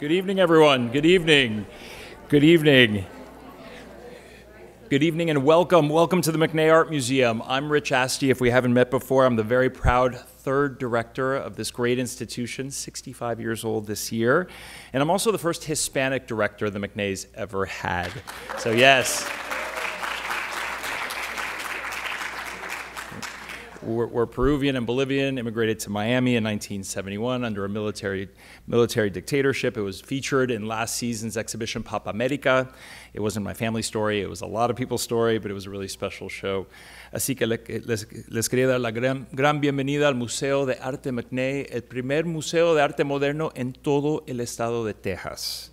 Good evening, everyone. Good evening. Good evening. Good evening and welcome. Welcome to the McNay Art Museum. I'm Rich Asti. If we haven't met before, I'm the very proud third director of this great institution, 65 years old this year. And I'm also the first Hispanic director the McNays ever had. So yes. We're Peruvian and Bolivian, immigrated to Miami in 1971 under a military dictatorship. It was featured in last season's exhibition, Pop Amèrica. It wasn't my family story, it was a lot of people's story, but it was a really special show. Así que les quería dar la gran bienvenida al Museo de Arte McNay, el primer museo de arte moderno en todo el estado de Texas.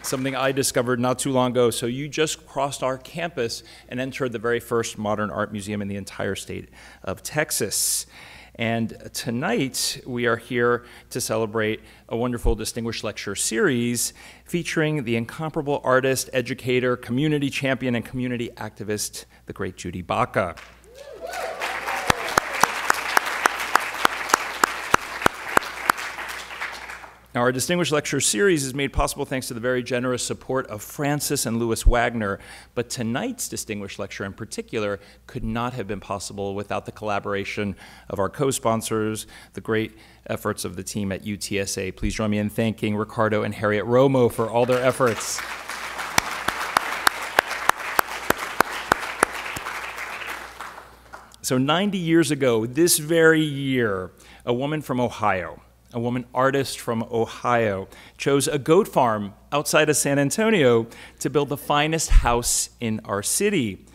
Something I discovered not too long ago. So you just crossed our campus and entered the very first modern art museum in the entire state of Texas. And tonight we are here to celebrate a wonderful distinguished lecture series featuring the incomparable artist, educator, community champion, and community activist, the great Judy Baca. Now, our Distinguished Lecture Series is made possible thanks to the very generous support of Francis and Louis Wagner, but tonight's Distinguished Lecture in particular could not have been possible without the collaboration of our co-sponsors, the great efforts of the team at UTSA. Please join me in thanking Ricardo and Harriet Romo for all their efforts. So 90 years ago, this very year, a woman from Ohio, a woman artist from Ohio, chose a goat farm outside of San Antonio to build the finest house in our city.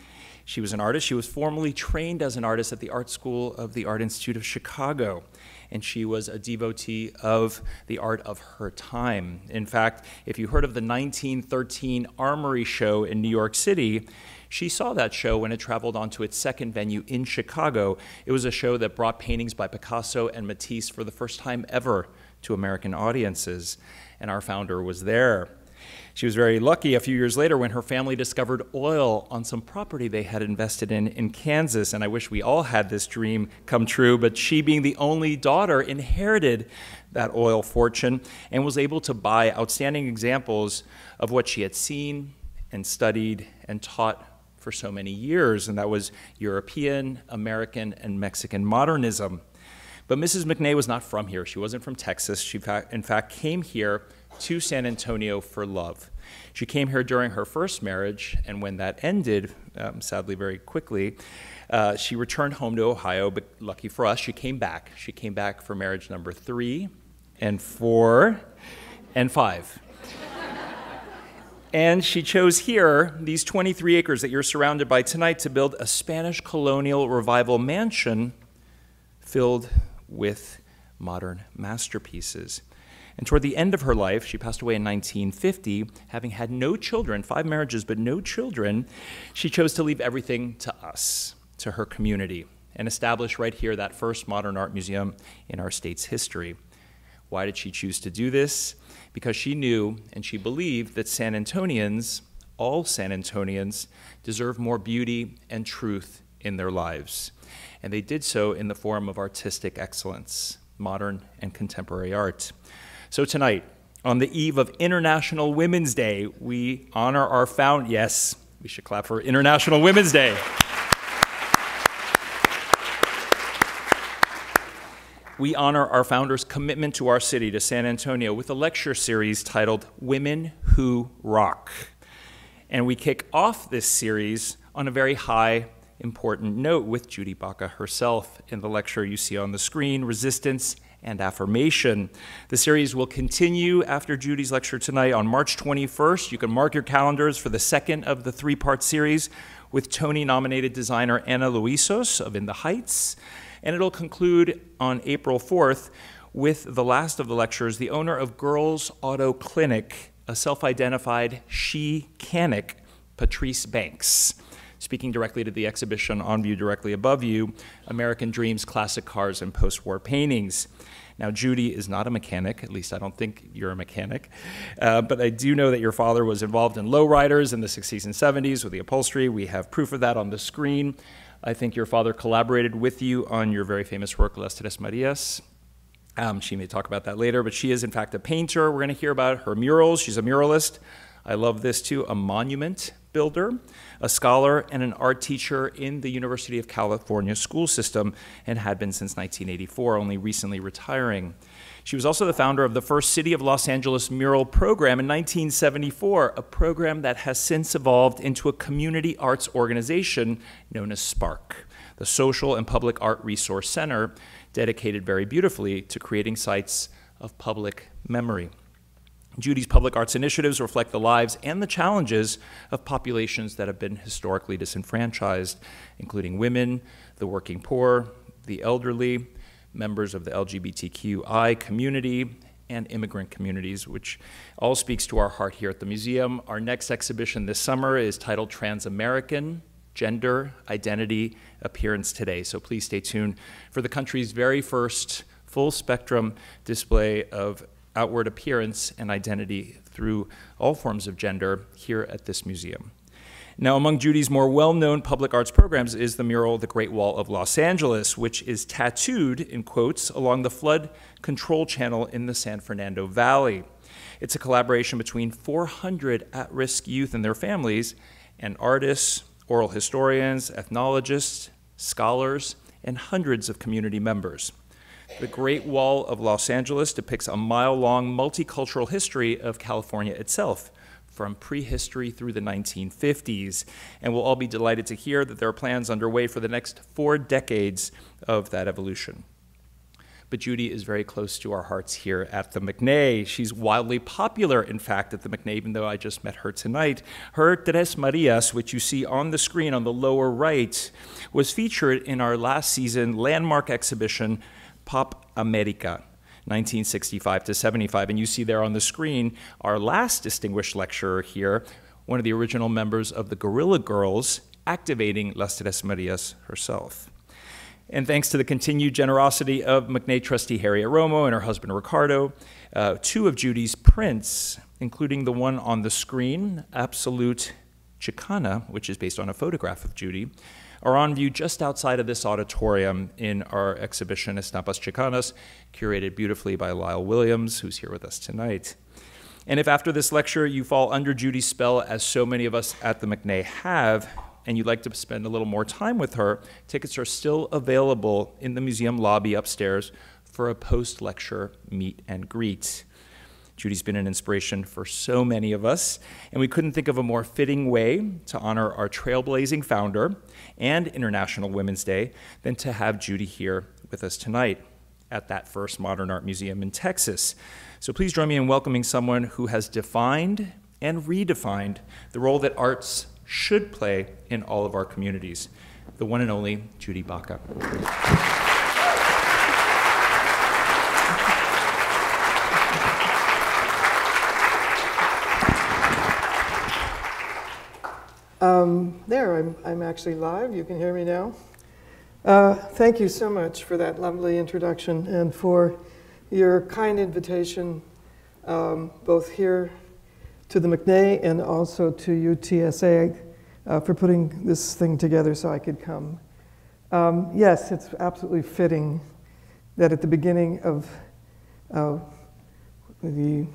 She was an artist. She was formally trained as an artist at the Art School of the Art Institute of Chicago, and she was a devotee of the art of her time. In fact, if you heard of the 1913 Armory Show in New York City, she saw that show when it traveled on to its second venue in Chicago. It was a show that brought paintings by Picasso and Matisse for the first time ever to American audiences, and our founder was there. She was very lucky a few years later when her family discovered oil on some property they had invested in Kansas, and I wish we all had this dream come true, but she, being the only daughter, inherited that oil fortune and was able to buy outstanding examples of what she had seen and studied and taught for so many years, and that was European, American, and Mexican modernism. But Mrs. McNay was not from here. She wasn't from Texas. She, in fact, came here to San Antonio for love. She came here during her first marriage, and when that ended, sadly very quickly, she returned home to Ohio, but lucky for us, she came back. She came back for marriage number 3 and 4 and 5. And she chose here, these 23 acres that you're surrounded by tonight, to build a Spanish colonial revival mansion filled with modern masterpieces. And toward the end of her life, she passed away in 1950, having had no children, 5 marriages, but no children, she chose to leave everything to us, to her community, and establish right here that first modern art museum in our state's history. Why did she choose to do this? Because she knew and she believed that San Antonians, all San Antonians, deserve more beauty and truth in their lives. And they did so in the form of artistic excellence, modern and contemporary art. So tonight, on the eve of International Women's Day, we honor our founder. Yes, we should clap for International Women's Day. We honor our founder's commitment to our city, to San Antonio, with a lecture series titled Women Who Rock. And we kick off this series on a very high, important note with Judy Baca herself in the lecture you see on the screen, Resistance and Affirmation. The series will continue after Judy's lecture tonight on March 21st. You can mark your calendars for the second of the 3-part series with Tony-nominated designer Ana Luisos of In the Heights. And it'll conclude on April 4th with the last of the lectures, the owner of Girls Auto Clinic, a self-identified she-canic, Patrice Banks, speaking directly to the exhibition on view directly above you, American Dreams, Classic Cars, and Post-War Paintings. Now, Judy is not a mechanic, at least I don't think you're a mechanic, but I do know that your father was involved in lowriders in the 60s and 70s with the upholstery. We have proof of that on the screen. I think your father collaborated with you on your very famous work, Las Tres Marias. She may talk about that later, but she is in fact a painter. We're going to hear about her murals. She's a muralist. I love this too, a monument builder, a scholar, and an art teacher in the University of California school system, and had been since 1984, only recently retiring. She was also the founder of the first City of Los Angeles Mural Program in 1974, a program that has since evolved into a community arts organization known as SPARC, the Social and Public Art Resource Center, dedicated very beautifully to creating sites of public memory. Judy's public arts initiatives reflect the lives and the challenges of populations that have been historically disenfranchised, including women, the working poor, the elderly, members of the LGBTQI community, and immigrant communities, which all speaks to our heart here at the museum. Our next exhibition this summer is titled Trans-American: Gender, Identity, Appearance Today. So please stay tuned for the country's very first full spectrum display of outward appearance and identity through all forms of gender here at this museum. Now, among Judy's more well-known public arts programs is the mural, The Great Wall of Los Angeles, which is tattooed, in quotes, along the flood control channel in the San Fernando Valley. It's a collaboration between 400 at-risk youth and their families, and artists, oral historians, ethnologists, scholars, and hundreds of community members. The Great Wall of Los Angeles depicts a mile-long multicultural history of California itself, from prehistory through the 1950s, and we'll all be delighted to hear that there are plans underway for the next 4 decades of that evolution. But Judy is very close to our hearts here at the McNay. She's wildly popular, in fact, at the McNay, even though I just met her tonight. Her Tres Marias, which you see on the screen on the lower right, was featured in our last season landmark exhibition, Pop Amèrica, 1965 to 75. And you see there on the screen our last distinguished lecturer here, one of the original members of the Guerrilla Girls, activating Las Tres Marias herself. And thanks to the continued generosity of McNay trustee Harriet Romo and her husband Ricardo, 2 of Judy's prints, including the one on the screen, Absolutely Chicana, which is based on a photograph of Judy, are on view just outside of this auditorium in our exhibition, Estampas Chicanas, curated beautifully by Lyle Williams, who's here with us tonight. And if after this lecture you fall under Judy's spell, as so many of us at the McNay have, and you'd like to spend a little more time with her, tickets are still available in the museum lobby upstairs for a post-lecture meet and greet. Judy's been an inspiration for so many of us, and we couldn't think of a more fitting way to honor our trailblazing founder and International Women's Day than to have Judy here with us tonight at that first modern art museum in Texas. So please join me in welcoming someone who has defined and redefined the role that arts should play in all of our communities, the one and only Judy Baca. I'm actually live. You can hear me now. Thank you so much for that lovely introduction and for your kind invitation, both here to the McNay and also to UTSA for putting this thing together so I could come. Yes, it's absolutely fitting that at the beginning of the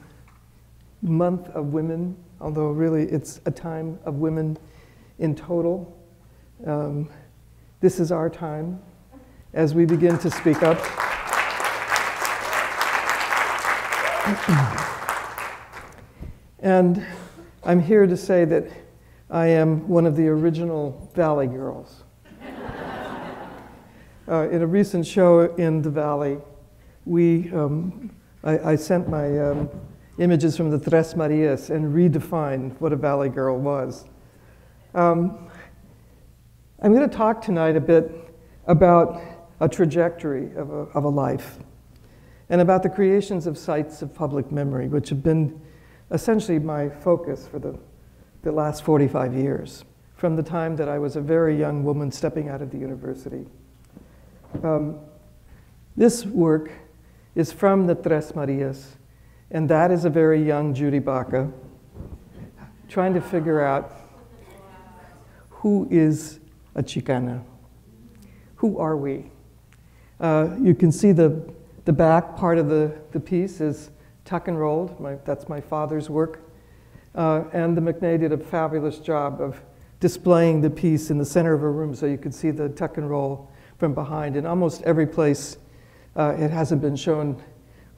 month of women, although really it's a time of women in total, this is our time as we begin to speak up. And I'm here to say that I am one of the original Valley girls. In a recent show in the Valley, I sent my images from the Tres Marias and redefined what a Valley girl was. I'm going to talk tonight a bit about a trajectory of a life and about the creations of sites of public memory, which have been essentially my focus for the last 45 years, from the time that I was a very young woman stepping out of the university. This work is from the Tres Marias, and that is a very young Judy Baca trying to figure out who is a Chicana. who are we? You can see the back part of the piece is tuck and rolled. That's my father's work. And the McNay did a fabulous job of displaying the piece in the center of a room so you could see the tuck and roll from behind. In almost every place, it hasn't been shown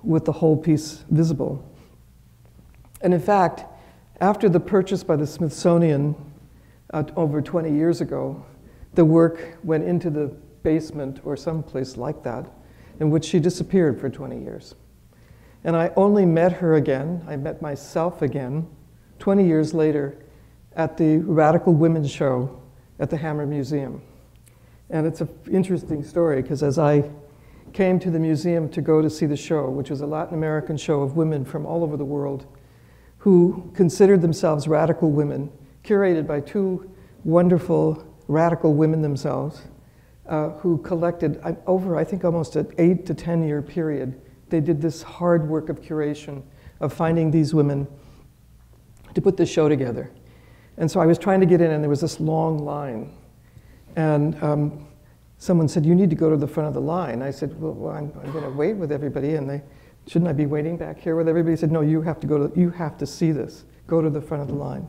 with the whole piece visible. And in fact, after the purchase by the Smithsonian over 20 years ago, the work went into the basement or someplace like that, in which she disappeared for 20 years. And I only met her again, I met myself again, 20 years later at the Radical Women's Show at the Hammer Museum. And it's an interesting story, because as I came to the museum to go to see the show, which was a Latin American show of women from all over the world who considered themselves radical women, curated by two wonderful radical women themselves, who collected over, I think, almost an 8 to 10 year period. They did this hard work of curation, of finding these women to put this show together. And so I was trying to get in, and there was this long line. And someone said, "You need to go to the front of the line." I said, well, I'm going to wait with everybody, and shouldn't I be waiting back here with everybody? He said, "No, you have to see this. Go to the front of the line."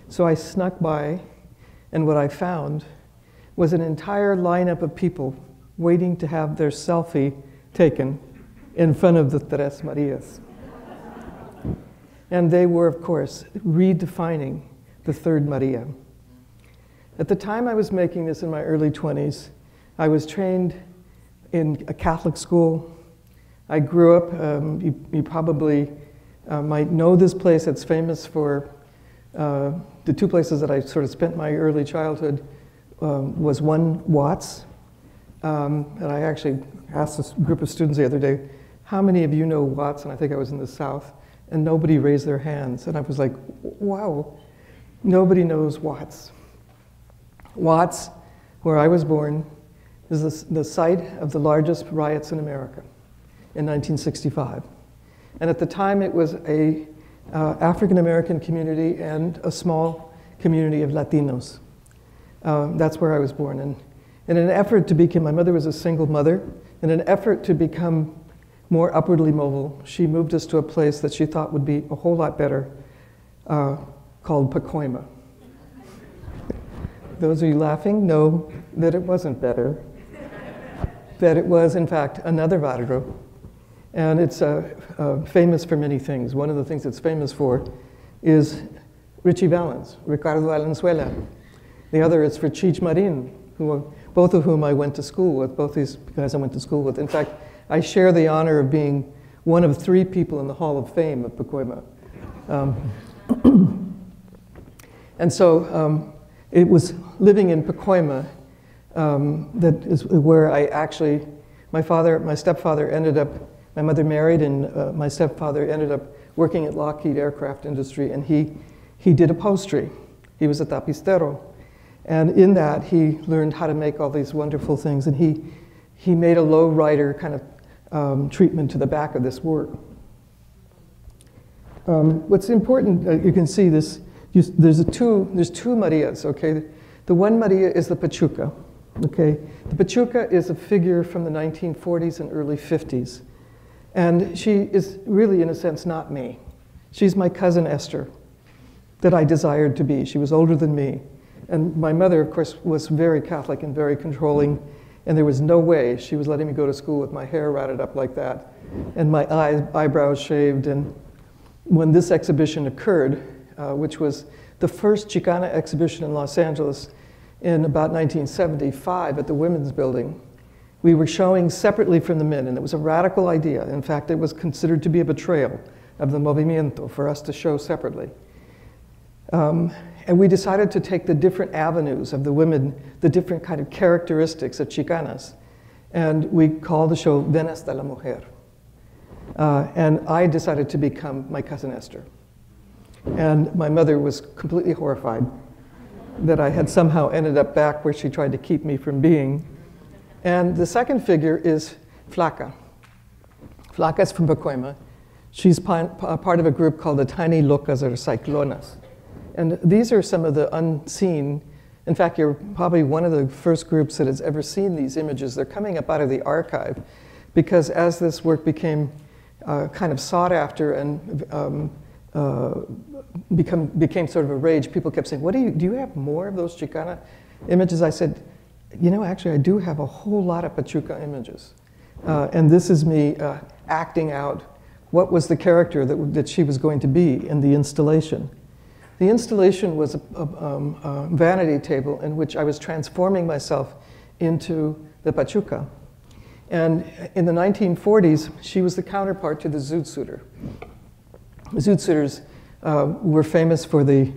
So I snuck by, and what I found was an entire lineup of people waiting to have their selfie taken in front of the Tres Marias. And they were, of course, redefining the third Maria. At the time I was making this in my early 20s, I was trained in a Catholic school. I grew up, you probably might know this place. It's famous for the two places that I sort of spent my early childhood. Was one Watts, and I actually asked this group of students the other day, how many of you know Watts? And I think I was in the South, and nobody raised their hands. And I was like, wow, nobody knows Watts. Watts, where I was born, is the site of the largest riots in America in 1965. And at the time, it was a African-American community and a small community of Latinos. That's where I was born. And in an effort to become, my mother was a single mother, in an effort to become more upwardly mobile, she moved us to a place that she thought would be a whole lot better, called Pacoima. Those of you laughing know that it wasn't better, that it was, in fact, another barrio. And it's famous for many things. One of the things it's famous for is Richie Valens, Ricardo Valenzuela. The other is for Cheech Marin, both of whom I went to school with, both these guys I went to school with. In fact, I share the honor of being one of 3 people in the Hall of Fame of Pacoima. And so it was living in Pacoima that is where I actually, my stepfather ended up, my mother married, and my stepfather ended up working at Lockheed Aircraft Industry, and he did upholstery. He was a tapistero. And in that, he learned how to make all these wonderful things, and he made a low rider kind of treatment to the back of this work. What's important, you can see this, there's two Marias, okay? The one Maria is the Pachuca, okay? The Pachuca is a figure from the 1940s and early 50s. And she is really, in a sense, not me. She's my cousin Esther that I desired to be. She was older than me. And my mother, of course, was very Catholic and very controlling, and there was no way she was letting me go to school with my hair ratted up like that and my eyebrows shaved. And when this exhibition occurred, which was the first Chicana exhibition in Los Angeles in about 1975 at the Women's Building, we were showing separately from the men, and it was a radical idea. In fact, it was considered to be a betrayal of the movimiento for us to show separately. And we decided to take the different avenues of the women, the different kind of characteristics of Chicanas, and we called the show Venas de la Mujer. And I decided to become my cousin Esther. And my mother was completely horrified that I had somehow ended up back where she tried to keep me from being. And the second figure is Flaca. Flaca is from Pacoima. She's part of a group called the Tiny Locas or Cyclonas. And these are some of the unseen In fact, you're probably one of the first groups that has ever seen these images. They're coming up out of the archive because as this work became kind of sought after and became sort of a rage, people kept saying, do you have more of those Chicana images? I said, you know, actually I do have a whole lot of Pachuca images. And this is me acting out what was the character that she was going to be in the installation. The installation was a vanity table in which I was transforming myself into the Pachuca. And in the 1940s, she was the counterpart to the Zoot suitor. The Zoot suitors were famous for the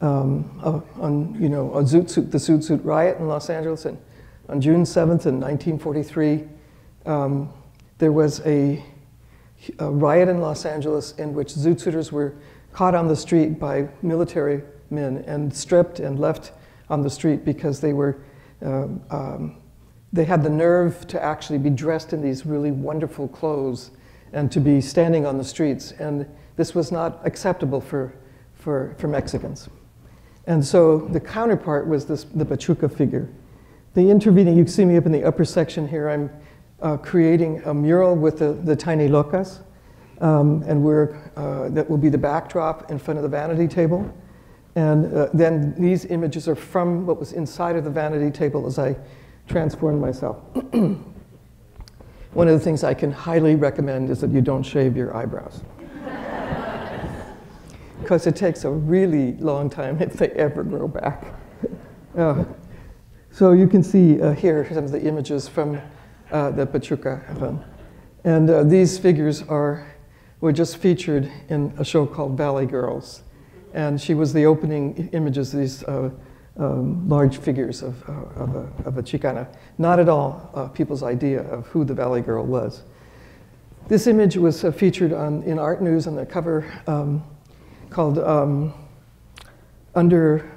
Zoot suit riot in Los Angeles. And on June 7th in 1943, there was a riot in Los Angeles in which Zoot suitors were caught on the street by military men and stripped and left on the street because they were they had the nerve to actually be dressed in these really wonderful clothes and to be standing on the streets. And this was not acceptable for Mexicans. And so the counterpart was the Pachuca figure. The intervening, you can see me up in the upper section here, I'm creating a mural with the tiny locas. And that will be the backdrop in front of the vanity table. And then these images are from what was inside of the vanity table as I transformed myself. One of the things I can highly recommend is that you don't shave your eyebrows. Because it takes a really long time if they ever grow back. So you can see here some of the images from the Pachuca. And these figures were just featured in a show called Ballet Girls. And she was the opening images of these large figures of a Chicana. Not at all people's idea of who the Ballet Girl was. This image was featured in Art News on the cover called Underrated.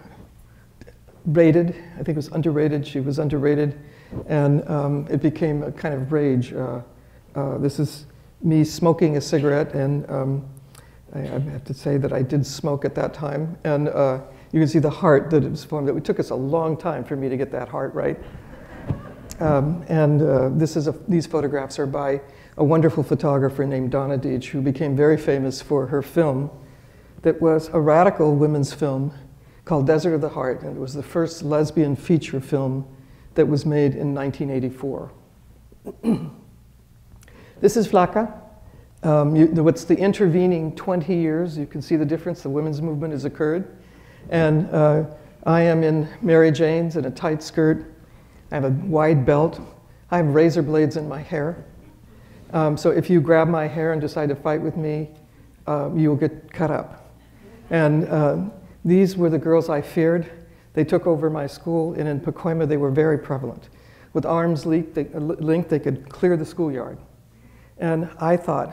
I think it was Underrated. She was underrated. And it became a kind of rage. This is me smoking a cigarette, and I have to say that I did smoke at that time. And you can see the heart that it was formed. It took us a long time for me to get that heart right. These photographs are by a wonderful photographer named Donna Deitch, who became very famous for her film that was a radical women's film called Desert of the Heart, and it was the first lesbian feature film that was made in 1984. This is Flaca. What's the intervening 20 years? You can see the difference. The women's movement has occurred. And I am in Mary Jane's in a tight skirt. I have a wide belt. I have razor blades in my hair. So if you grab my hair and decide to fight with me, you'll get cut up. And these were the girls I feared. They took over my school, and in Pacoima they were very prevalent. With arms linked, they could clear the schoolyard. And I thought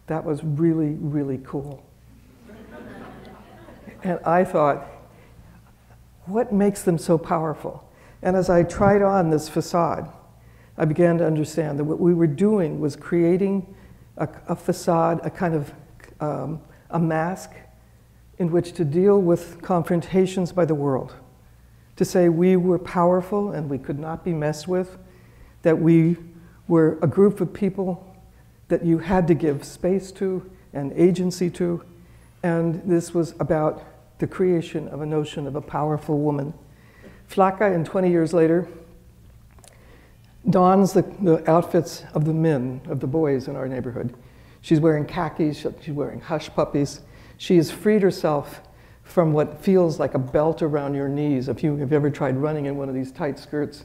that was really, really cool. And I thought, what makes them so powerful? And as I tried on this facade, I began to understand that what we were doing was creating a facade, a kind of a mask in which to deal with confrontations by the world. To say we were powerful and we could not be messed with, that we were a group of people that you had to give space to and agency to, and this was about the creation of a notion of a powerful woman. Flaca, and 20 years later, dons the outfits of the men, of the boys in our neighborhood. She's wearing khakis, she's wearing hush puppies. She has freed herself from what feels like a belt around your knees. If you have ever tried running in one of these tight skirts,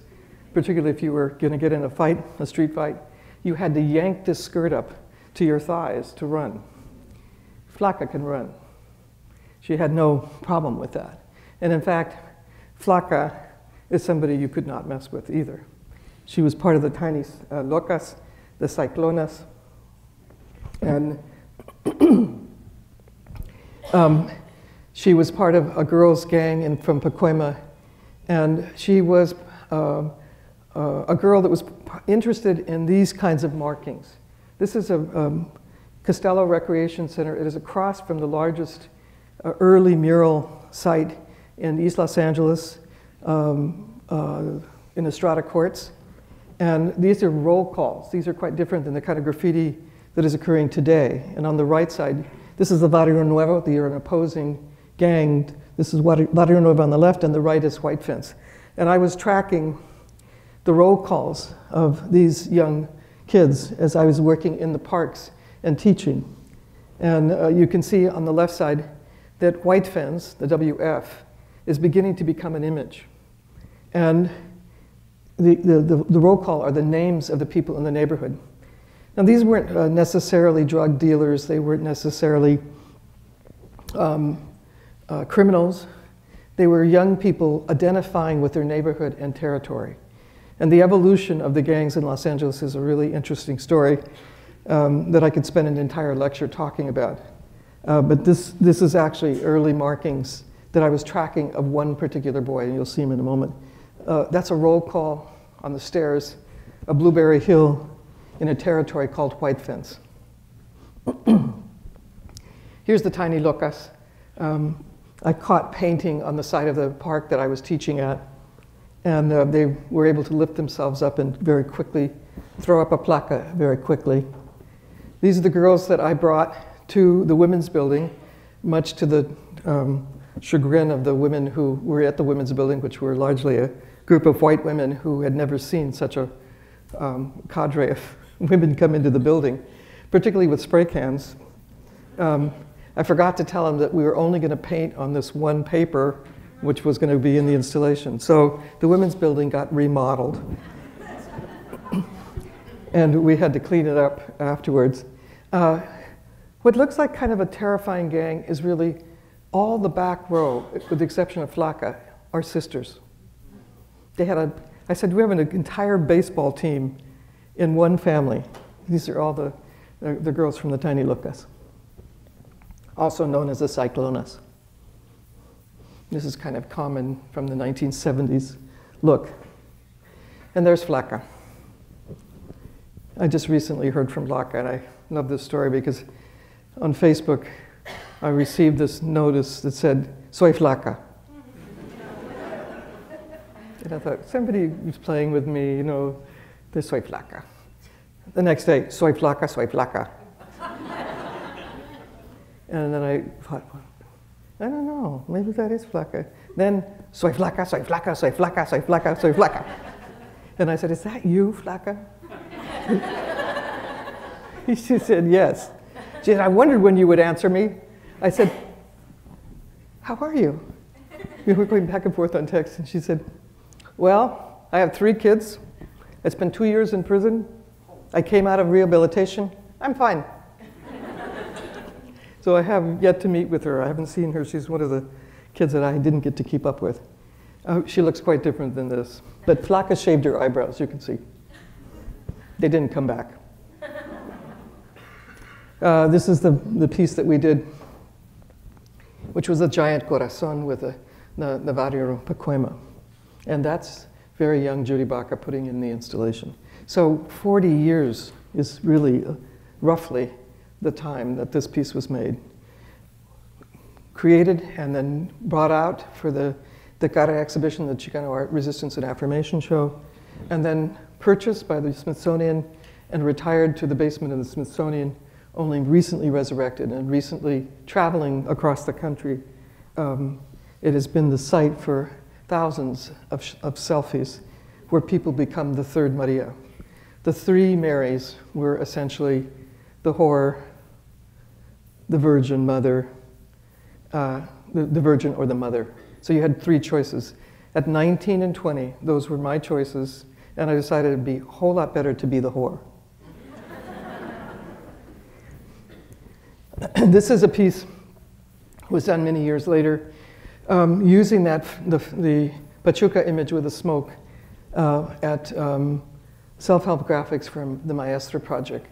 particularly if you were going to get in a fight, a street fight, you had to yank this skirt up to your thighs to run. Flaca can run. She had no problem with that. And in fact, Flaca is somebody you could not mess with either. She was part of the tiny locas, the cyclonas, and she was part of a girls' gang from Pacoima, and she was a girl that was interested in these kinds of markings. This is a Costello Recreation Center. It is across from the largest early mural site in East Los Angeles. in Estrada courts. And these are roll calls. These are quite different than the kind of graffiti that is occurring today. And on the right side, this is the Barrio Nuevo, you're an opposing gang. This is Barrio Nuevo on the left, and the right is White Fence. And I was tracking the roll calls of these young kids as I was working in the parks and teaching. And you can see on the left side that White Fence, the WF, is beginning to become an image. And the roll call are the names of the people in the neighborhood. Now, these weren't necessarily drug dealers. They weren't necessarily criminals. They were young people identifying with their neighborhood and territory. And the evolution of the gangs in Los Angeles is a really interesting story that I could spend an entire lecture talking about. But this is actually early markings that I was tracking of one particular boy, and you'll see him in a moment. That's a roll call on the stairs of Blueberry Hill in a territory called White Fence. Here's the tiny locas. I caught painting on the side of the park that I was teaching at, and they were able to lift themselves up and very quickly throw up a placa very quickly. These are the girls that I brought to the women's building, much to the chagrin of the women who were at the women's building, which were largely a group of white women who had never seen such a cadre of women come into the building, particularly with spray cans. I forgot to tell them that we were only going to paint on this one paper, which was going to be in the installation. So the women's building got remodeled. And we had to clean it up afterwards. What looks like kind of a terrifying gang is really all the back row, with the exception of Flaca, are sisters. I said, we have an entire baseball team in one family. These are all the girls from the Tiny Lucas, also known as the Cyclonas. This is kind of common from the 1970s look. And there's Flaca. I just recently heard from Flaca, and I love this story because on Facebook, I received this notice that said, "Soy Flaca." And I thought, somebody was playing with me, you know, this soy flaca. The next day, soy flaca, soy flaca. And then I thought, I don't know, maybe that is flaca. Then, soy flaca, soy flaca, soy flaca, soy flaca, soy flaca. And I said, is that you, flaca? She said, yes. She said, I wondered when you would answer me. I said, how are you? We were going back and forth on text, and she said, well, I have 3 kids. I spent 2 years in prison. I came out of rehabilitation. I'm fine. So I have yet to meet with her. I haven't seen her. She's one of the kids that I didn't get to keep up with. She looks quite different than this. But Flaca shaved her eyebrows, you can see. They didn't come back. This is the piece that we did, which was a giant corazon with the Barrio Pacuema. And that's very young Judy Baca putting in the installation. So 40 years is really roughly the time that this piece was made. Created and then brought out for the Chicano Exhibition, the Chicano Art Resistance and Affirmation show, and then purchased by the Smithsonian and retired to the basement of the Smithsonian, only recently resurrected and recently traveling across the country. It has been the site for thousands of selfies where people become the third Maria. The 3 Marys were essentially the whore, the Virgin Mother, the Virgin or the Mother. So you had 3 choices. At 19 and 20, those were my choices, and I decided it'd be a whole lot better to be the whore. This is a piece that was done many years later, using the Pachuca image with the smoke at Self-Help Graphics from the Maestra Project,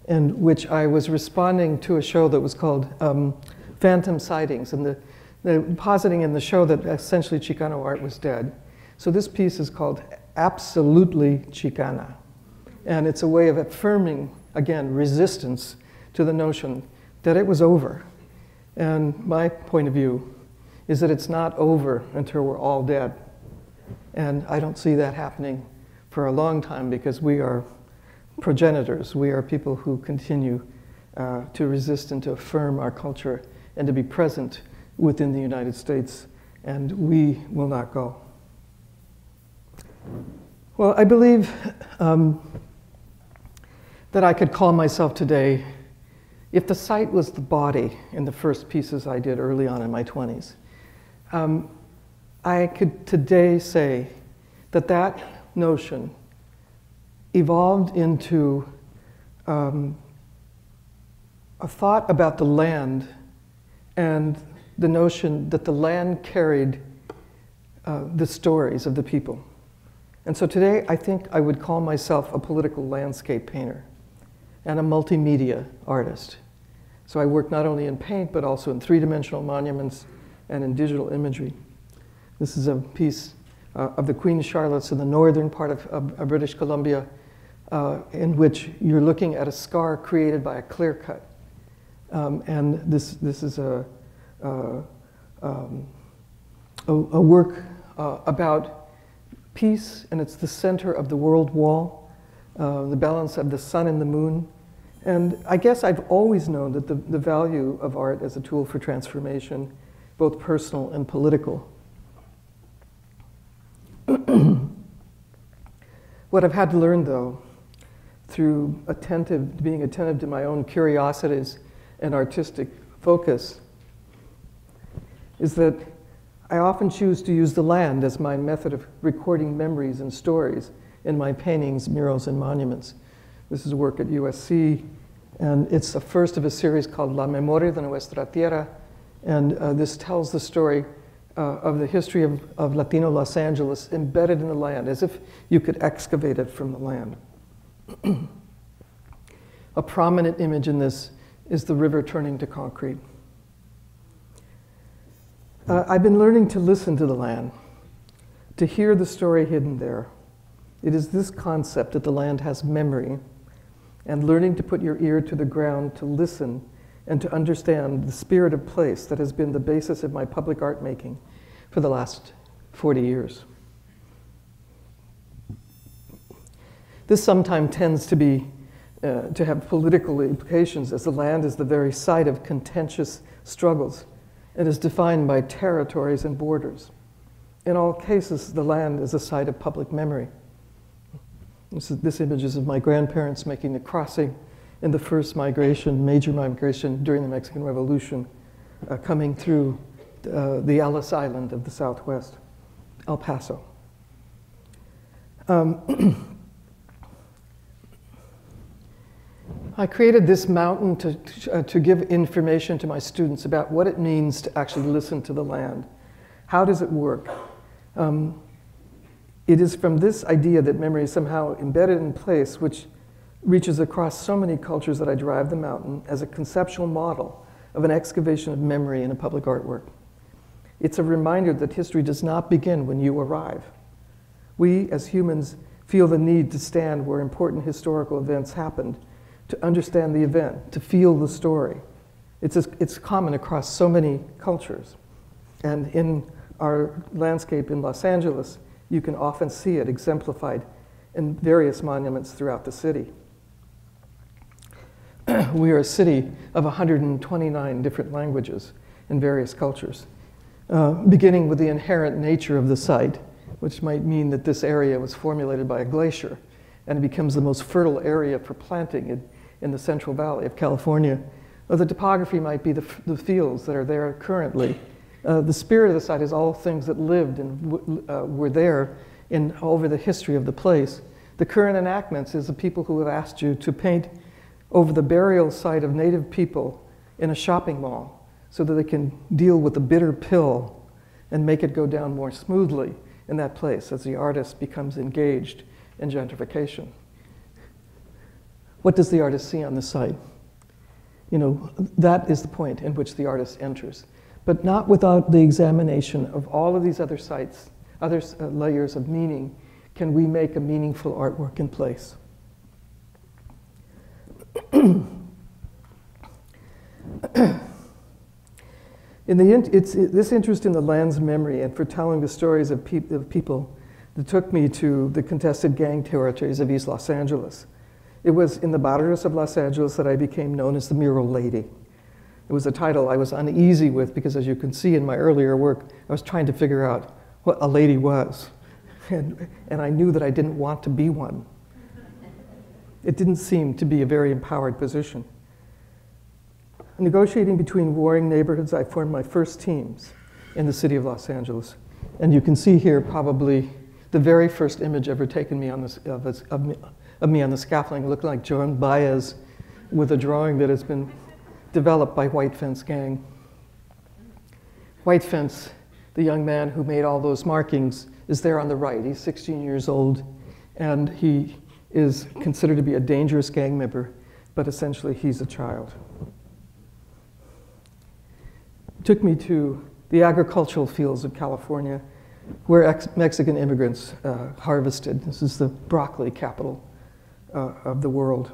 in which I was responding to a show that was called Phantom Sightings, and positing in the show that essentially Chicano art was dead. So this piece is called Absolutely Chicana, and it's a way of affirming, again, resistance to the notion that it was over. And my point of view is that it's not over until we're all dead. And I don't see that happening for a long time because we are progenitors. We are people who continue to resist and to affirm our culture and to be present within the United States, and we will not go. Well, I believe that I could call myself today, if the site was the body in the first pieces I did early on in my 20s, I could today say that that notion evolved into a thought about the land and the notion that the land carried the stories of the people. And so today I think I would call myself a political landscape painter and a multimedia artist. So I work not only in paint, but also in three-dimensional monuments and in digital imagery. This is a piece of the Queen Charlotte's in the northern part of British Columbia, in which you're looking at a scar created by a clear cut. And this is a work about peace, and it's the center of the world wall, the balance of the sun and the moon. And I guess I've always known that the value of art as a tool for transformation, both personal and political. What I've had to learn, though, through being attentive to my own curiosities and artistic focus, is that I often choose to use the land as my method of recording memories and stories in my paintings, murals, and monuments. This is work at USC, and it's the first of a series called La Memoria de Nuestra Tierra, and this tells the story of the history of Latino Los Angeles embedded in the land, as if you could excavate it from the land. A prominent image in this is the river turning to concrete. I've been learning to listen to the land, to hear the story hidden there. It is this concept that the land has memory, and learning to put your ear to the ground to listen and to understand the spirit of place that has been the basis of my public art making for the last 40 years. This sometimes tends to be to have political implications, as the land is the very site of contentious struggles and is defined by territories and borders. In all cases, the land is a site of public memory. This image is of my grandparents making the crossing in the first migration, major migration during the Mexican Revolution, coming through the Ellis Island of the Southwest, El Paso. I created this mountain to give information to my students about what it means to actually listen to the land. How does it work? It is from this idea that memory is somehow embedded in place, which reaches across so many cultures, that I derive the mountain as a conceptual model of an excavation of memory in a public artwork. It's a reminder that history does not begin when you arrive. We, as humans, feel the need to stand where important historical events happened, to understand the event, to feel the story. It's common across so many cultures. And in our landscape in Los Angeles, you can often see it exemplified in various monuments throughout the city. We are a city of 129 different languages in various cultures, beginning with the inherent nature of the site, which might mean that this area was formulated by a glacier, and it becomes the most fertile area for planting in the Central Valley of California. Or the topography might be the fields that are there currently. The spirit of the site is all things that lived and were there over the history of the place. The current enactments is the people who have asked you to paint over the burial site of native people in a shopping mall so that they can deal with the bitter pill and make it go down more smoothly in that place as the artist becomes engaged in gentrification. What does the artist see on the site? You know, that is the point in which the artist enters, but not without the examination of all of these other sites, other layers of meaning. Can we make a meaningful artwork in place? It's this interest in the land's memory and for telling the stories of people that took me to the contested gang territories of East Los Angeles. It was in the barrios of Los Angeles that I became known as the Mural Lady. It was a title I was uneasy with because, as you can see in my earlier work, I was trying to figure out what a lady was. And I knew that I didn't want to be one. It didn't seem to be a very empowered position. Negotiating between warring neighborhoods, I formed my first teams in the city of Los Angeles. And you can see here probably the very first image ever taken me on this, of me on the scaffolding, looking like Joan Baez with a drawing that has been developed by White Fence Gang. White Fence, the young man who made all those markings, is there on the right. He's 16 years old, and he is considered to be a dangerous gang member, but essentially he's a child. Took me to the agricultural fields of California, where Mexican immigrants harvested. This is the broccoli capital of the world.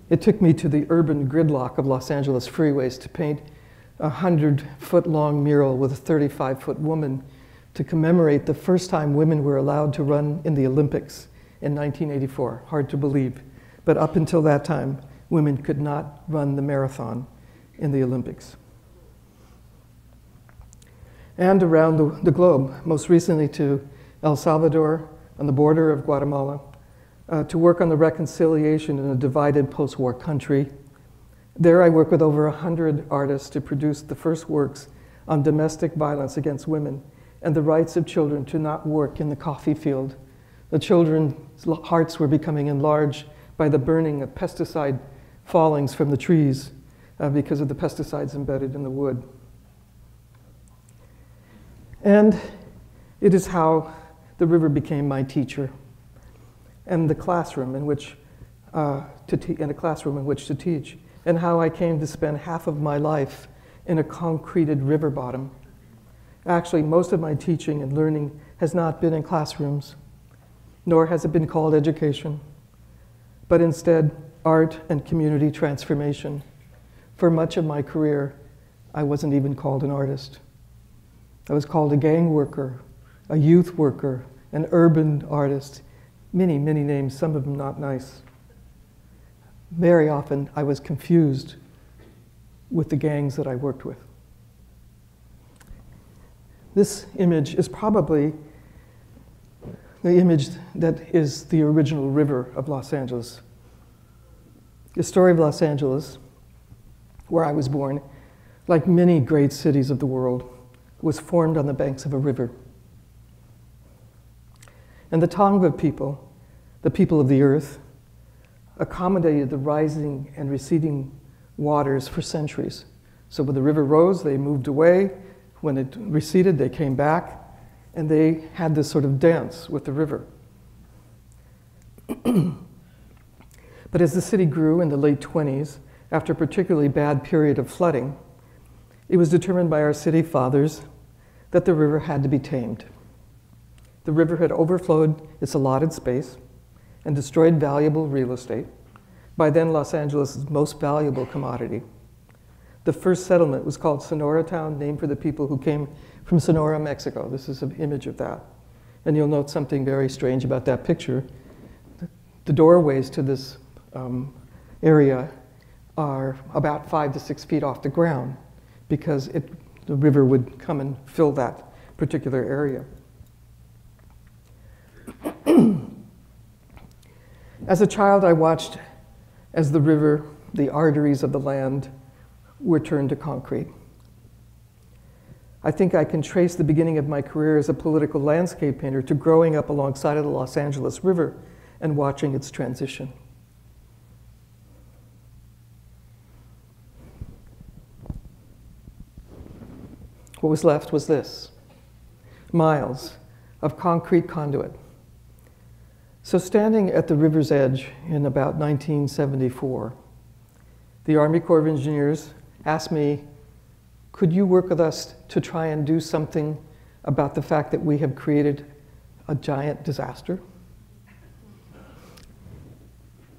It took me to the urban gridlock of Los Angeles freeways to paint a 100-foot-long mural with a 35-foot woman to commemorate the first time women were allowed to run in the Olympics in 1984. Hard to believe, but up until that time, women could not run the marathon in the Olympics. And around the globe, most recently to El Salvador, on the border of Guatemala, to work on the reconciliation in a divided post-war country. There I work with over 100 artists to produce the first works on domestic violence against women and the rights of children to not work in the coffee field. The children's hearts were becoming enlarged by the burning of pesticide fallings from the trees because of the pesticides embedded in the wood. And it is how the river became my teacher and the classroom in which to teach, and how I came to spend half of my life in a concreted river bottom. Actually, most of my teaching and learning has not been in classrooms, nor has it been called education, but instead art and community transformation. For much of my career, I wasn't even called an artist. I was called a gang worker, a youth worker, an urban artist, many, many names, some of them not nice. Very often, I was confused with the gangs that I worked with. This image is probably the image that is the original river of Los Angeles. The story of Los Angeles, where I was born, like many great cities of the world, was formed on the banks of a river. And the Tongva people, the people of the earth, accommodated the rising and receding waters for centuries. So when the river rose, they moved away. When it receded, they came back, and they had this sort of dance with the river. But as the city grew in the late 20s, after a particularly bad period of flooding, it was determined by our city fathers that the river had to be tamed. The river had overflowed its allotted space and destroyed valuable real estate, by then Los Angeles' most valuable commodity. The first settlement was called Sonora Town, named for the people who came from Sonora, Mexico. This is an image of that. And you'll note something very strange about that picture. The doorways to this area are about 5 to 6 feet off the ground because the river would come and fill that particular area. As a child, I watched as the river, the arteries of the land, were turned to concrete. I think I can trace the beginning of my career as a political landscape painter to growing up alongside of the Los Angeles River and watching its transition. What was left was this: miles of concrete conduit. So standing at the river's edge in about 1974, the Army Corps of Engineers asked me, could you work with us to try and do something about the fact that we have created a giant disaster?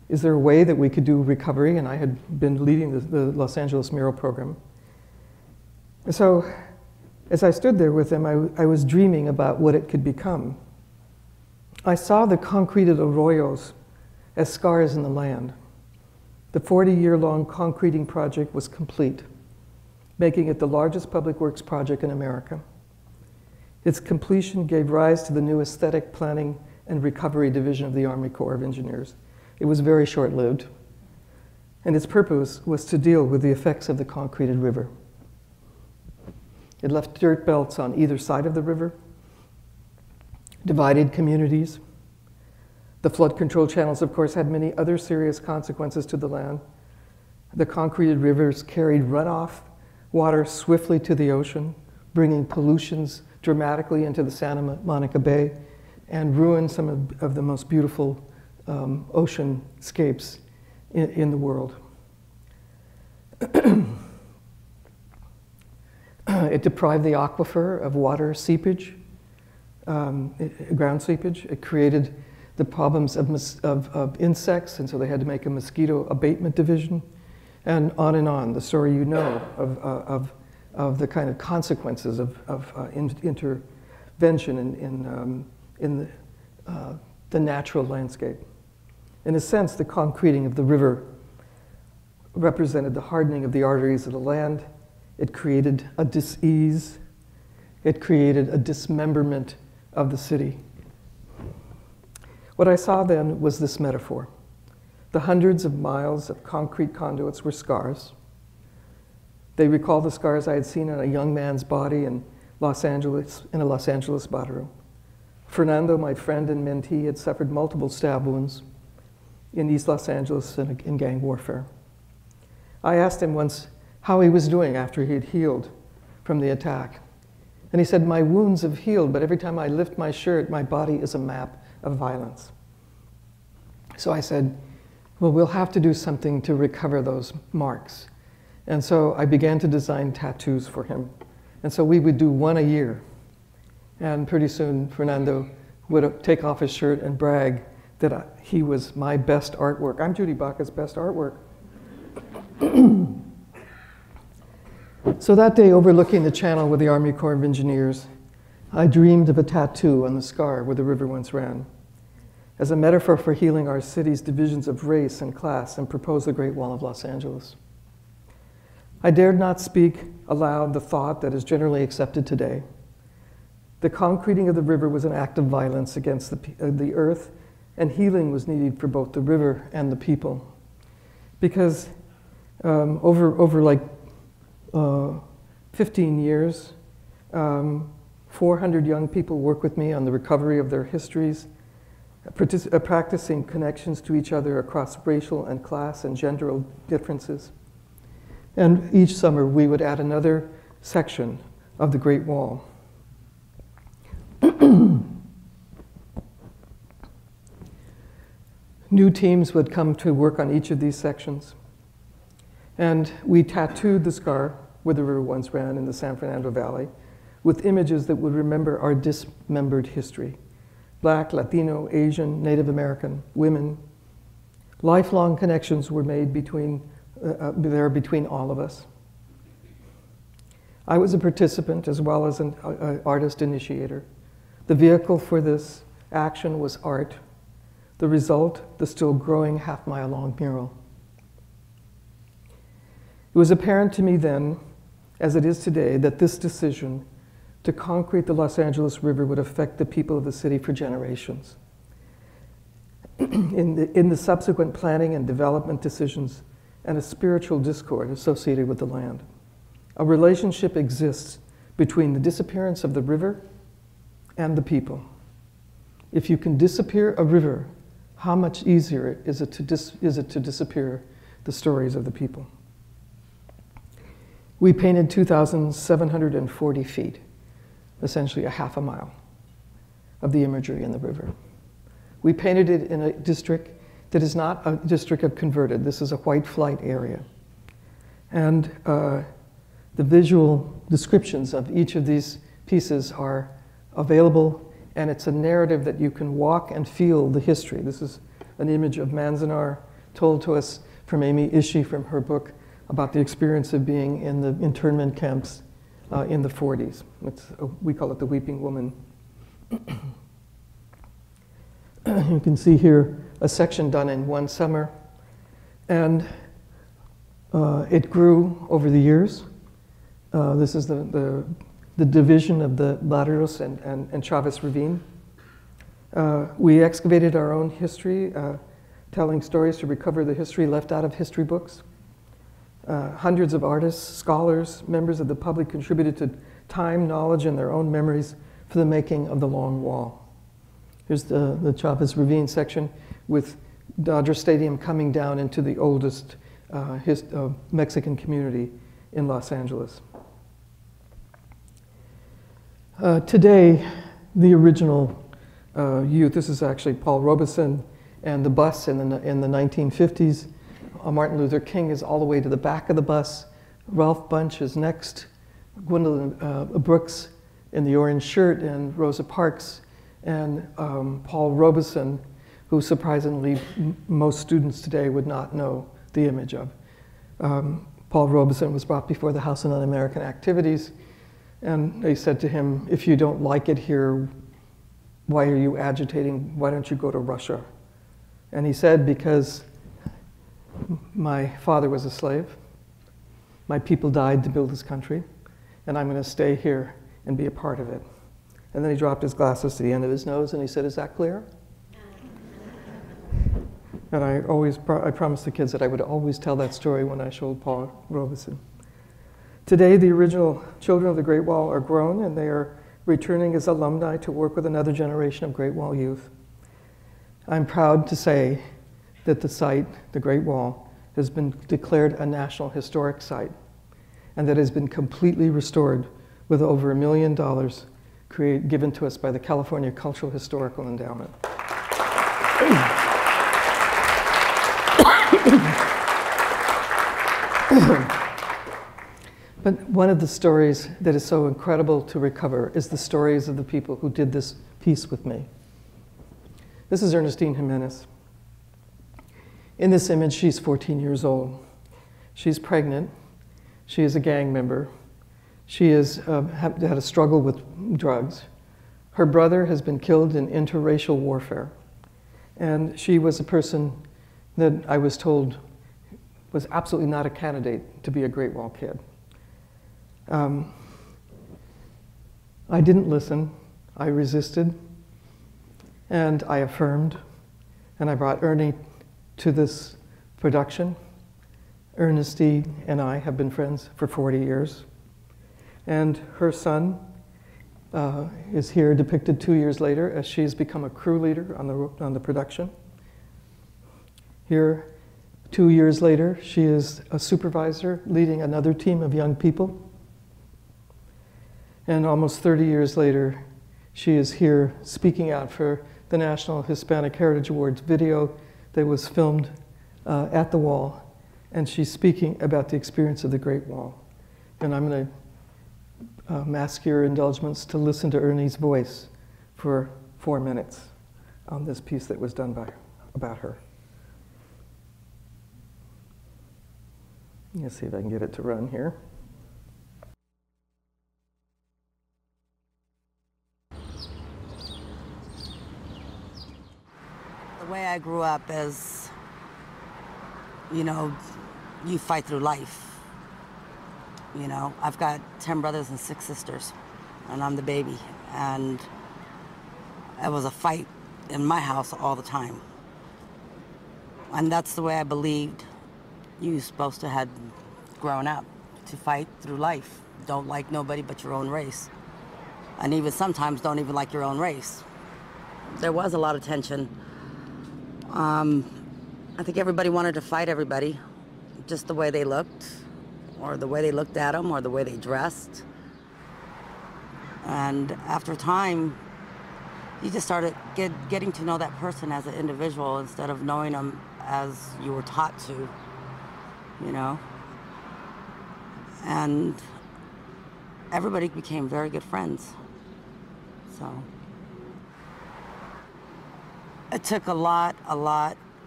Is there a way that we could do recovery? And I had been leading the Los Angeles Mural Program. So as I stood there with him, I was dreaming about what it could become. I saw the concreted arroyos as scars in the land. The 40-year-long concreting project was complete, making it the largest public works project in America. Its completion gave rise to the new Aesthetic Planning and Recovery Division of the Army Corps of Engineers. It was very short-lived, and its purpose was to deal with the effects of the concreted river. It left dirt belts on either side of the river, divided communities. The flood control channels, of course, had many other serious consequences to the land. The concreted rivers carried runoff water swiftly to the ocean, bringing pollutions dramatically into the Santa Monica Bay, and ruined some of the most beautiful oceanscapes in the world. It deprived the aquifer of water seepage, ground seepage. It created the problems of insects, and so they had to make a mosquito abatement division, and on, the story you know of the kind of consequences of intervention in the natural landscape. In a sense, the concreting of the river represented the hardening of the arteries of the land. It created a dis-ease. It created a dismemberment of the city. What I saw then was this metaphor. The hundreds of miles of concrete conduits were scars. They recalled the scars I had seen on a young man's body in a Los Angeles barrio. Fernando, my friend and mentee, had suffered multiple stab wounds in East Los Angeles in gang warfare. I asked him once how he was doing after he had healed from the attack. And he said, "My wounds have healed, but every time I lift my shirt, my body is a map of violence." So I said, well, we'll have to do something to recover those marks. And so I began to design tattoos for him. And so we would do one a year. And pretty soon, Fernando would take off his shirt and brag that he was my best artwork. I'm Judy Baca's best artwork. So that day, overlooking the channel with the Army Corps of Engineers, I dreamed of a tattoo on the scar where the river once ran, as a metaphor for healing our city's divisions of race and class, and proposed the Great Wall of Los Angeles. I dared not speak aloud the thought that is generally accepted today. The concreting of the river was an act of violence against the earth, and healing was needed for both the river and the people. Because over like 15 years, 400 young people work with me on the recovery of their histories, practicing connections to each other across racial and class and gender differences. And each summer we would add another section of the Great Wall. New teams would come to work on each of these sections. And we tattooed the scar where the river once ran in the San Fernando Valley with images that would remember our dismembered history. Black, Latino, Asian, Native American, women. Lifelong connections were made between all of us. I was a participant as well as an artist initiator. The vehicle for this action was art. The result, the still growing half-mile-long mural. It was apparent to me then, as it is today, that this decision to concrete the Los Angeles River would affect the people of the city for generations. In the subsequent planning and development decisions, and a spiritual discord associated with the land. A relationship exists between the disappearance of the river and the people. If you can disappear a river, how much easier is it to disappear the stories of the people? We painted 2,740 feet, essentially a half a mile, of the imagery in the river. We painted it in a district that is not a district of converted. This is a white flight area. And the visual descriptions of each of these pieces are available, and it's a narrative that you can walk and feel the history. This is an image of Manzanar told to us from Amy Ishii from her book about the experience of being in the internment camps in the 40s. We call it the Weeping Woman. You can see here a section done in one summer, and it grew over the years. This is the division of the Barrios and Chavez Ravine. We excavated our own history, telling stories to recover the history left out of history books. Hundreds of artists, scholars, members of the public contributed to time, knowledge, and their own memories for the making of the Long Wall. Here's the Chavez Ravine section with Dodger Stadium coming down into the oldest Mexican community in Los Angeles. Today, the original youth, this is actually Paul Robeson and the bus in the 1950s. Martin Luther King is all the way to the back of the bus. Ralph Bunche is next. Gwendolyn Brooks in the orange shirt, and Rosa Parks, and Paul Robeson, who surprisingly most students today would not know the image of. Paul Robeson was brought before the House on Un-American Activities, and they said to him, if you don't like it here, why are you agitating? Why don't you go to Russia? And he said, because my father was a slave, my people died to build this country, and I'm going to stay here and be a part of it. And then he dropped his glasses to the end of his nose and he said, is that clear? And I promised the kids that I would always tell that story when I showed Paul Robeson. Today, the original children of the Great Wall are grown, and they are returning as alumni to work with another generation of Great Wall youth. I'm proud to say that the site, the Great Wall, has been declared a National Historic Site, and that has been completely restored with over $1 million given to us by the California Cultural Historical Endowment. But one of the stories that is so incredible to recover is the stories of the people who did this piece with me. This is Ernestine Jimenez. In this image, she's 14 years old. She's pregnant. She is a gang member. She has had a struggle with drugs. Her brother has been killed in interracial warfare. And she was a person that I was told was absolutely not a candidate to be a Great Wall kid. I didn't listen. I resisted. And I affirmed. And I brought Ernie to this production. Ernestine and I have been friends for 40 years. And her son is here depicted 2 years later as she's become a crew leader on the production. Here, 2 years later, she is a supervisor leading another team of young people. And almost 30 years later, she is here speaking out for the National Hispanic Heritage Awards video that was filmed at the wall. And she's speaking about the experience of the Great Wall. And I'm going to ask your indulgence to listen to Ernie's voice for 4 minutes on this piece that was done about her. Let's see if I can get it to run here. The way I grew up is, you know, you fight through life. You know, I've got 10 brothers and 6 sisters, and I'm the baby. And it was a fight in my house all the time. And that's the way I believed you're supposed to have grown up, to fight through life. Don't like nobody but your own race. And even sometimes don't even like your own race. There was a lot of tension. I think everybody wanted to fight everybody, just the way they looked, or the way they looked at them, or the way they dressed. And after time, you just started getting to know that person as an individual instead of knowing them as you were taught to, you know? And everybody became very good friends, so. It took a lot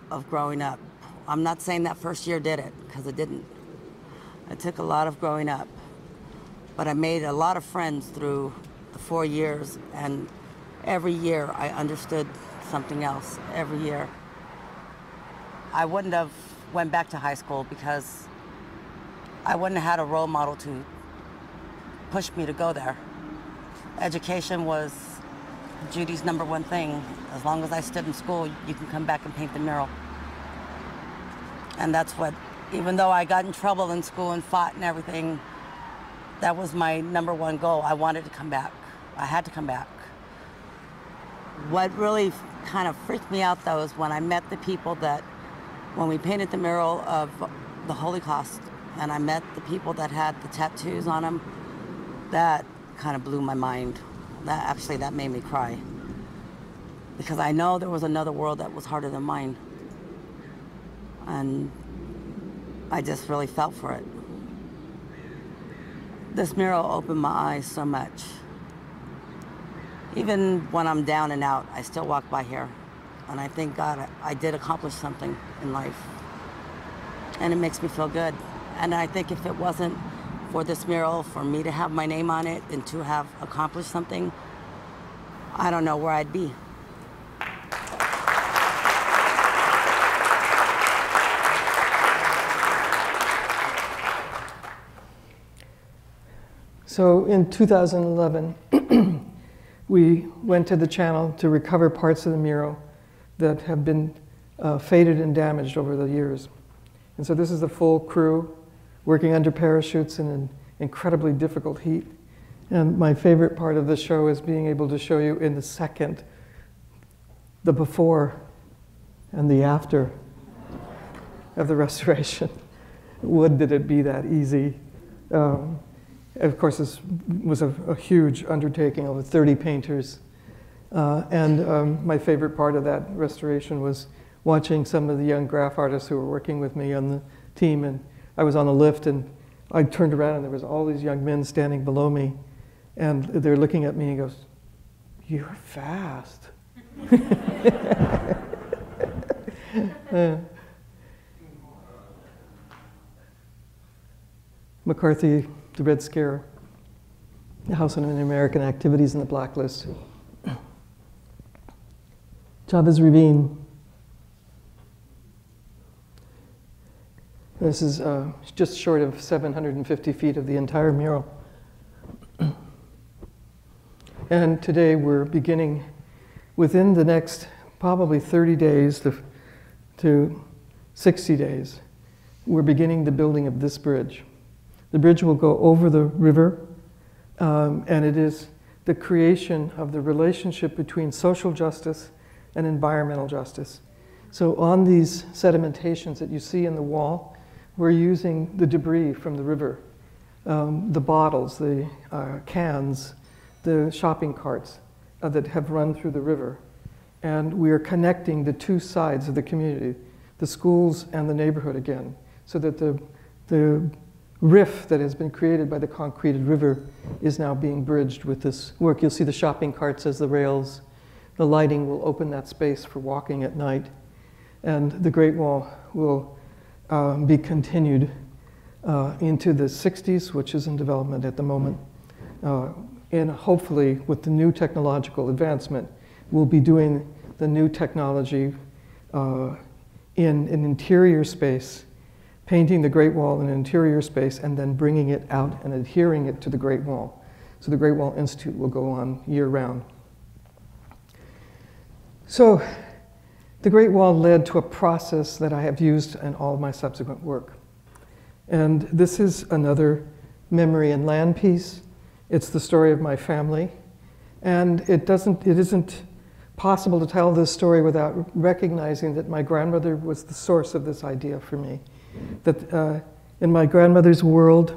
of growing up. I'm not saying that first year did it, because it didn't. It took a lot of growing up. but I made a lot of friends through the 4 years, and every year I understood something else, every year. I wouldn't have went back to high school because I wouldn't have had a role model to push me to go there. Education was Judy's #1 thing. As long as I stood in school, you can come back and paint the mural. And that's what, even though I got in trouble in school and fought and everything, that was my #1 goal. I wanted to come back. I had to come back. What really kind of freaked me out, though, is when I met the people that, when we painted the mural of the Holocaust, and I met the people that had the tattoos on them, that kind of blew my mind. That made me cry. Because I know there was another world that was harder than mine. And I just really felt for it. This mural opened my eyes so much. Even when I'm down and out, I still walk by here. And I thank God I did accomplish something in life. And it makes me feel good. And I think if it wasn't for this mural, for me to have my name on it and to have accomplished something, I don't know where I'd be. So in 2011, we went to the channel to recover parts of the mural that have been faded and damaged over the years. And so this is the full crew working under parachutes in an incredibly difficult heat. And my favorite part of the show is being able to show you in the second, the before and the after of the restoration. Would that it be that easy. Of course, this was a huge undertaking, over 30 painters. My favorite part of that restoration was watching some of the young graph artists who were working with me on the team. And I was on the lift, and I turned around, and there was all these young men standing below me. And they're looking at me and goes, "You're fast." McCarthy, the Red Scare, the House on American Activities in the Blacklist. Chavez Ravine. This is just short of 750 feet of the entire mural. And today we're beginning, within the next probably 30 days to 60 days, we're beginning the building of this bridge. The bridge will go over the river, and it is the creation of the relationship between social justice and environmental justice. So on these sedimentations that you see in the wall, we're using the debris from the river, the bottles, the cans, the shopping carts that have run through the river. And we are connecting the two sides of the community, the schools and the neighborhood again, so that the rift that has been created by the concreted river is now being bridged with this work. You'll see the shopping carts as the rails. The lighting will open that space for walking at night. And the Great Wall will be continued into the 60s, which is in development at the moment. And hopefully, with the new technological advancement, we'll be doing the new technology in an interior space, painting the Great Wall in an interior space, and then bringing it out and adhering it to the Great Wall. So the Great Wall Institute will go on year-round. So the Great Wall led to a process that I have used in all of my subsequent work. And this is another memory and land piece. It's the story of my family. And it isn't possible to tell this story without recognizing that my grandmother was the source of this idea for me. That in my grandmother's world,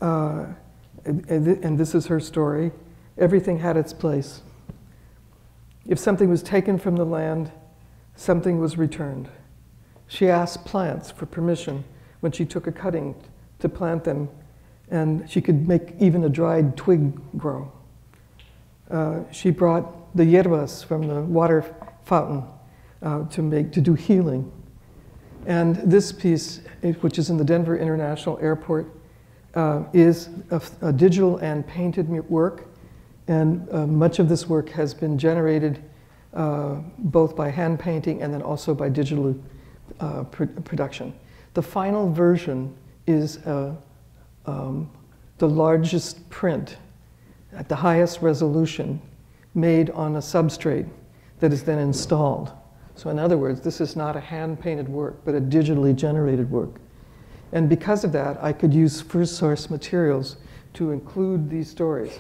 and this is her story, everything had its place. If something was taken from the land, something was returned. She asked plants for permission when she took a cutting to plant them, and she could make even a dried twig grow. She brought the hierbas from the water fountain to do healing. And this piece, which is in the Denver International Airport, is a digital and painted work, and much of this work has been generated both by hand painting and then also by digital production. The final version is the largest print at the highest resolution made on a substrate that is then installed. So in other words, this is not a hand-painted work, but a digitally generated work. And because of that, I could use first source materials to include these stories.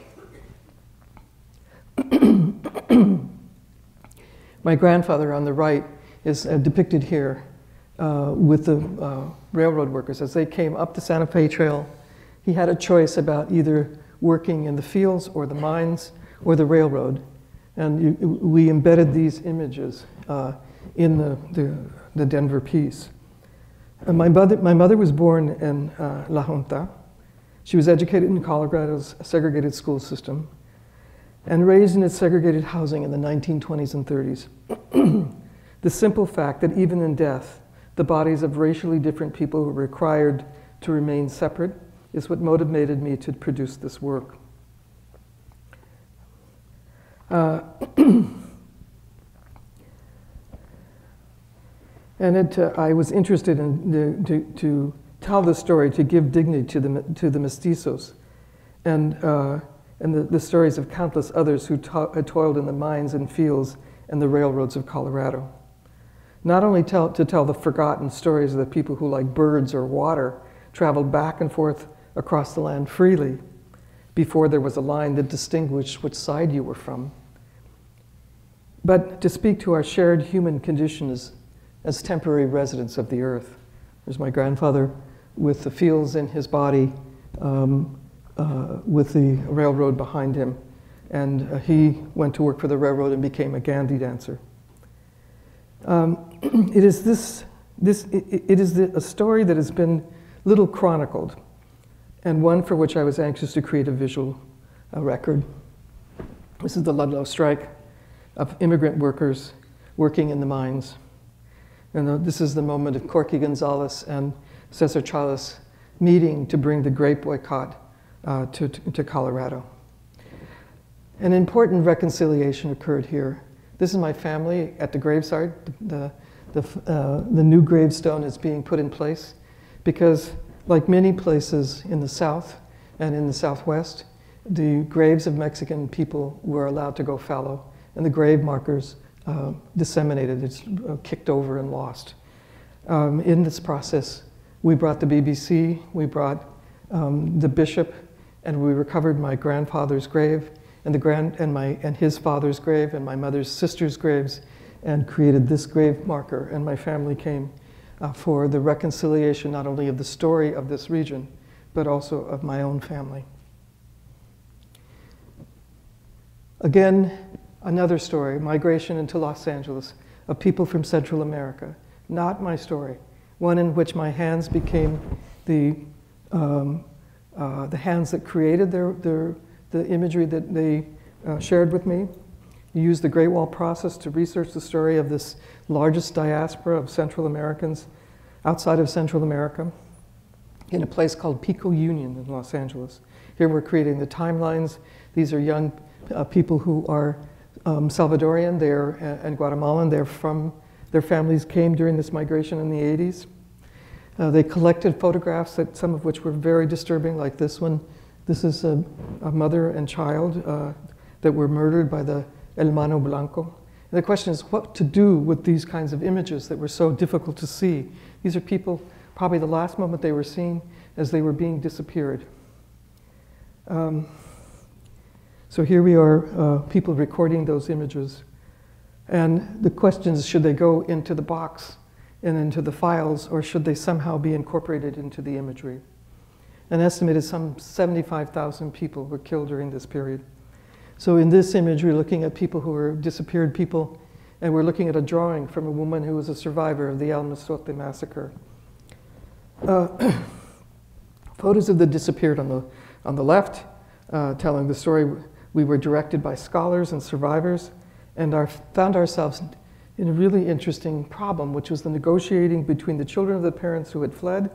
My grandfather on the right is depicted here with the railroad workers. As they came up the Santa Fe Trail, he had a choice about either working in the fields or the mines or the railroad. And we embedded these images in the Denver piece. My mother was born in La Junta. She was educated in Colorado's segregated school system and raised in its segregated housing in the 1920s and 30s. The simple fact that even in death, the bodies of racially different people were required to remain separate is what motivated me to produce this work. And I was interested in to tell the story, to give dignity to the mestizos, and the stories of countless others who had toiled in the mines and fields and the railroads of Colorado. Not only to tell the forgotten stories of the people who, like birds or water, traveled back and forth across the land freely before there was a line that distinguished which side you were from, but to speak to our shared human condition as temporary residents of the earth. There's my grandfather with the fields in his body, with the railroad behind him, and he went to work for the railroad and became a Gandhi dancer. It is a story that has been little chronicled, and one for which I was anxious to create a visual record. This is the Ludlow strike of immigrant workers working in the mines. And this is the moment of Corky Gonzalez and Cesar Chavez meeting to bring the grape boycott to Colorado. An important reconciliation occurred here. This is my family at the gravesite. The new gravestone is being put in place because, like many places in the South and in the Southwest, the graves of Mexican people were allowed to go fallow, and the grave markers disseminated. It's kicked over and lost. In this process, we brought the BBC, we brought the bishop, and we recovered my grandfather's grave and his father's grave and my mother's sister's graves, and created this grave marker. And my family came for the reconciliation not only of the story of this region, but also of my own family. Again, another story, migration into Los Angeles, of people from Central America. Not my story, one in which my hands became the hands that created the imagery that they shared with me. We used the Great Wall process to research the story of this largest diaspora of Central Americans outside of Central America in a place called Pico Union in Los Angeles. Here we're creating the timelines. These are young people who are Salvadorian, and Guatemalan. Their families came during this migration in the 80s. They collected photographs, some of which were very disturbing, like this one. This is a mother and child that were murdered by the El Mano Blanco. And the question is what to do with these kinds of images that were so difficult to see. These are people, probably the last moment they were seen as they were being disappeared. So here we are, people recording those images. And the question is, should they go into the box and into the files, or should they somehow be incorporated into the imagery? An estimated some 75,000 people were killed during this period. So in this image, we're looking at people who were disappeared people, and we're looking at a drawing from a woman who was a survivor of the El Mozote massacre. Photos of the disappeared on the left, telling the story. We were directed by scholars and survivors, and found ourselves in a really interesting problem, which was the negotiating between the children of the parents who had fled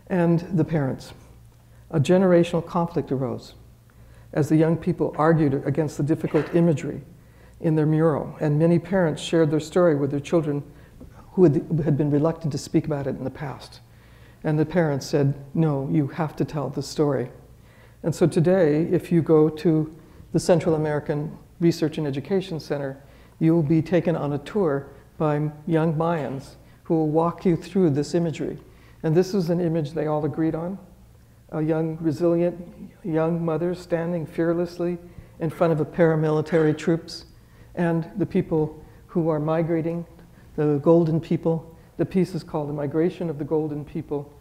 and the parents. a generational conflict arose as the young people argued against the difficult imagery in their mural, and many parents shared their story with their children who had been reluctant to speak about it in the past. And the parents said, no, you have to tell the story. And so today, if you go to the Central American Research and Education Center, you will be taken on a tour by young Mayans who will walk you through this imagery. And this is an image they all agreed on. A young, resilient young mother standing fearlessly in front of a paramilitary troops, and the people who are migrating, the golden people. The piece is called The Migration of the Golden People,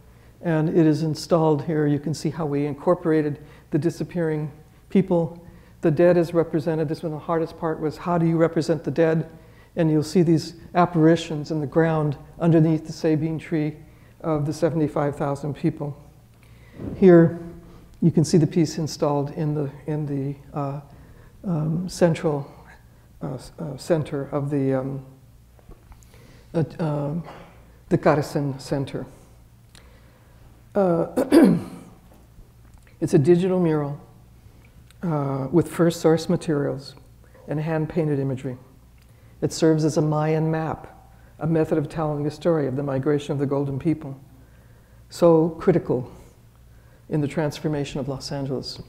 and it is installed here. You can see how we incorporated the disappearing people. The dead is represented. This one, the hardest part was, how do you represent the dead? And you'll see these apparitions in the ground underneath the Sabine tree of the 75,000 people. Here, you can see the piece installed in the central center of the Carson Center. It's a digital mural with first source materials and hand-painted imagery. It serves as a Mayan map, a method of telling the story of the migration of the Golden People, so critical in the transformation of Los Angeles.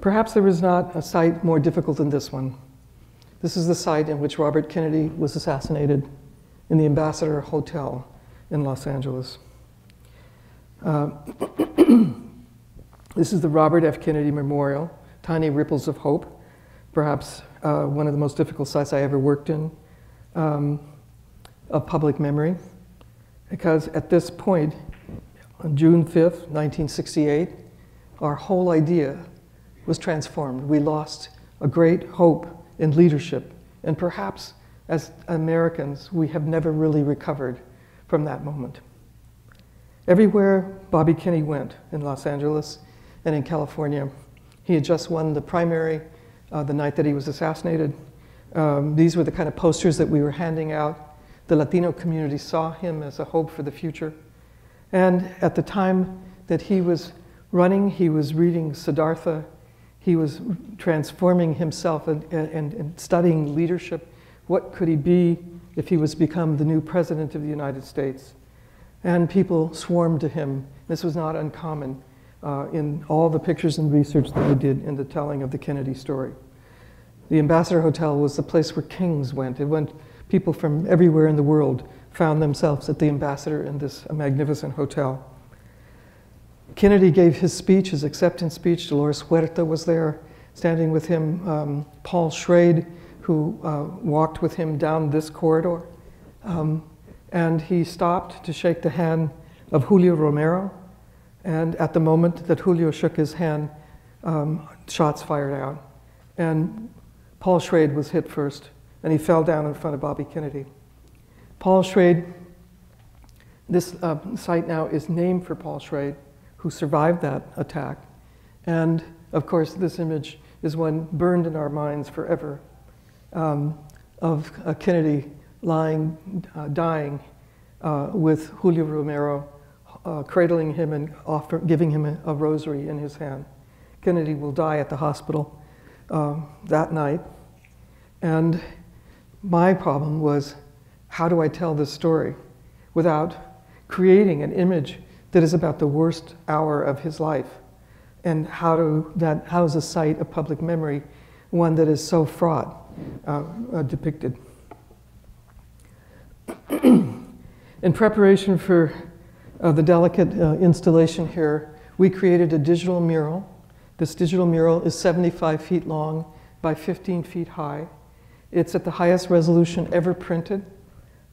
Perhaps there is not a site more difficult than this one. This is the site in which Robert Kennedy was assassinated in the Ambassador Hotel in Los Angeles. This is the Robert F. Kennedy Memorial, Tiny Ripples of Hope, perhaps one of the most difficult sites I ever worked in, of public memory, because at this point, on June 5th, 1968, our whole idea was transformed. We lost a great hope in leadership, and perhaps as Americans, we have never really recovered from that moment. Everywhere Bobby Kennedy went in Los Angeles and in California, he had just won the primary the night that he was assassinated. These were the kind of posters that we were handing out. The Latino community saw him as a hope for the future. And at the time that he was running, he was reading Siddhartha. He was transforming himself and studying leadership. What could he be if he was become the new president of the United States? And people swarmed to him. This was not uncommon in all the pictures and research that we did in the telling of the Kennedy story. The Ambassador Hotel was the place where kings went. It went, people from everywhere in the world found themselves at the Ambassador in this magnificent hotel. Kennedy gave his speech, his acceptance speech. Dolores Huerta was there, standing with him. Paul Schrade, who walked with him down this corridor. And he stopped to shake the hand of Julio Romero. And at the moment that Julio shook his hand, shots fired out. And Paul Schrade was hit first, and he fell down in front of Bobby Kennedy. Paul Schrade, this site now is named for Paul Schrade, who survived that attack. And of course, this image is one burned in our minds forever of Kennedy lying, dying with Julio Romero cradling him and giving him a rosary in his hand. Kennedy will die at the hospital that night. And my problem was, how do I tell this story without creating an image that is about the worst hour of his life? And how is a site of public memory one that is so fraught depicted? In preparation for the delicate installation here, we created a digital mural. This digital mural is 75 feet long by 15 feet high. It's at the highest resolution ever printed.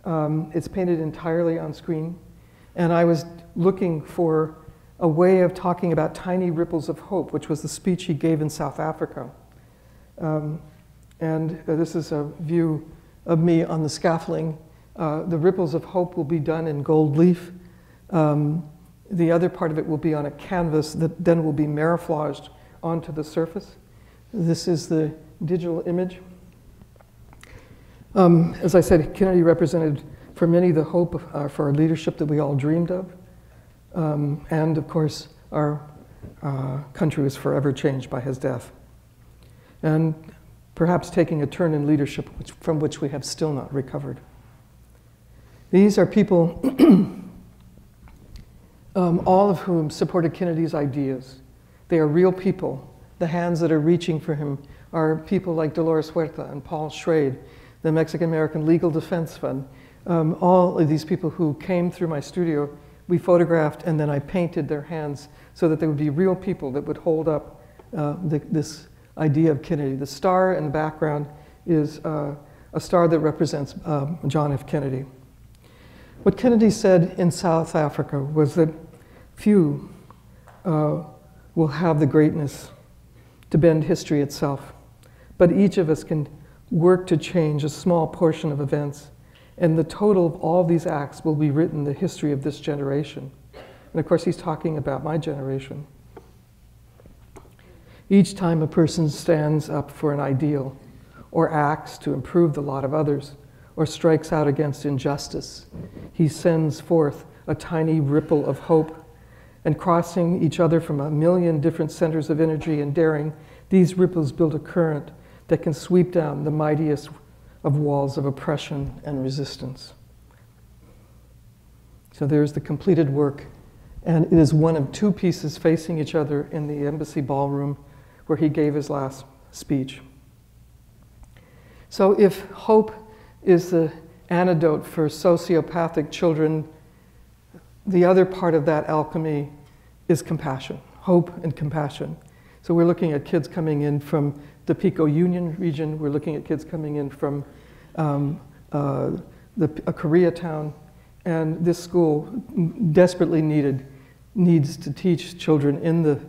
It's painted entirely on screen. And I was looking for a way of talking about tiny ripples of hope, which was the speech he gave in South Africa. This is a view of me on the scaffolding. The ripples of hope will be done in gold leaf. The other part of it will be on a canvas that then will be mariflaged onto the surface. This is the digital image. As I said, Kennedy represented for many the hope for our leadership that we all dreamed of. And of course, our country was forever changed by his death. And perhaps taking a turn in leadership from which we have still not recovered. These are people, all of whom supported Kennedy's ideas. They are real people. The hands that are reaching for him are people like Dolores Huerta and Paul Schrade, the Mexican-American Legal Defense Fund. All of these people who came through my studio, we photographed and then I painted their hands so that they would be real people that would hold up this idea of Kennedy. The star in the background is a star that represents John F. Kennedy. What Kennedy said in South Africa was that few will have the greatness to bend history itself, but each of us can work to change a small portion of events, and the total of all these acts will be written the history of this generation. And of course, he's talking about my generation. Each time a person stands up for an ideal, or acts to improve the lot of others, or strikes out against injustice, he sends forth a tiny ripple of hope, and crossing each other from a million different centers of energy and daring, these ripples build a current that can sweep down the mightiest of walls of oppression and resistance. So there's the completed work, and it is one of two pieces facing each other in the embassy ballroom where he gave his last speech. So if hope is the antidote for sociopathic children, the other part of that alchemy is compassion, hope and compassion. So we're looking at kids coming in from the Pico Union region. We're looking at kids coming in from Koreatown. And this school desperately needs to teach children in the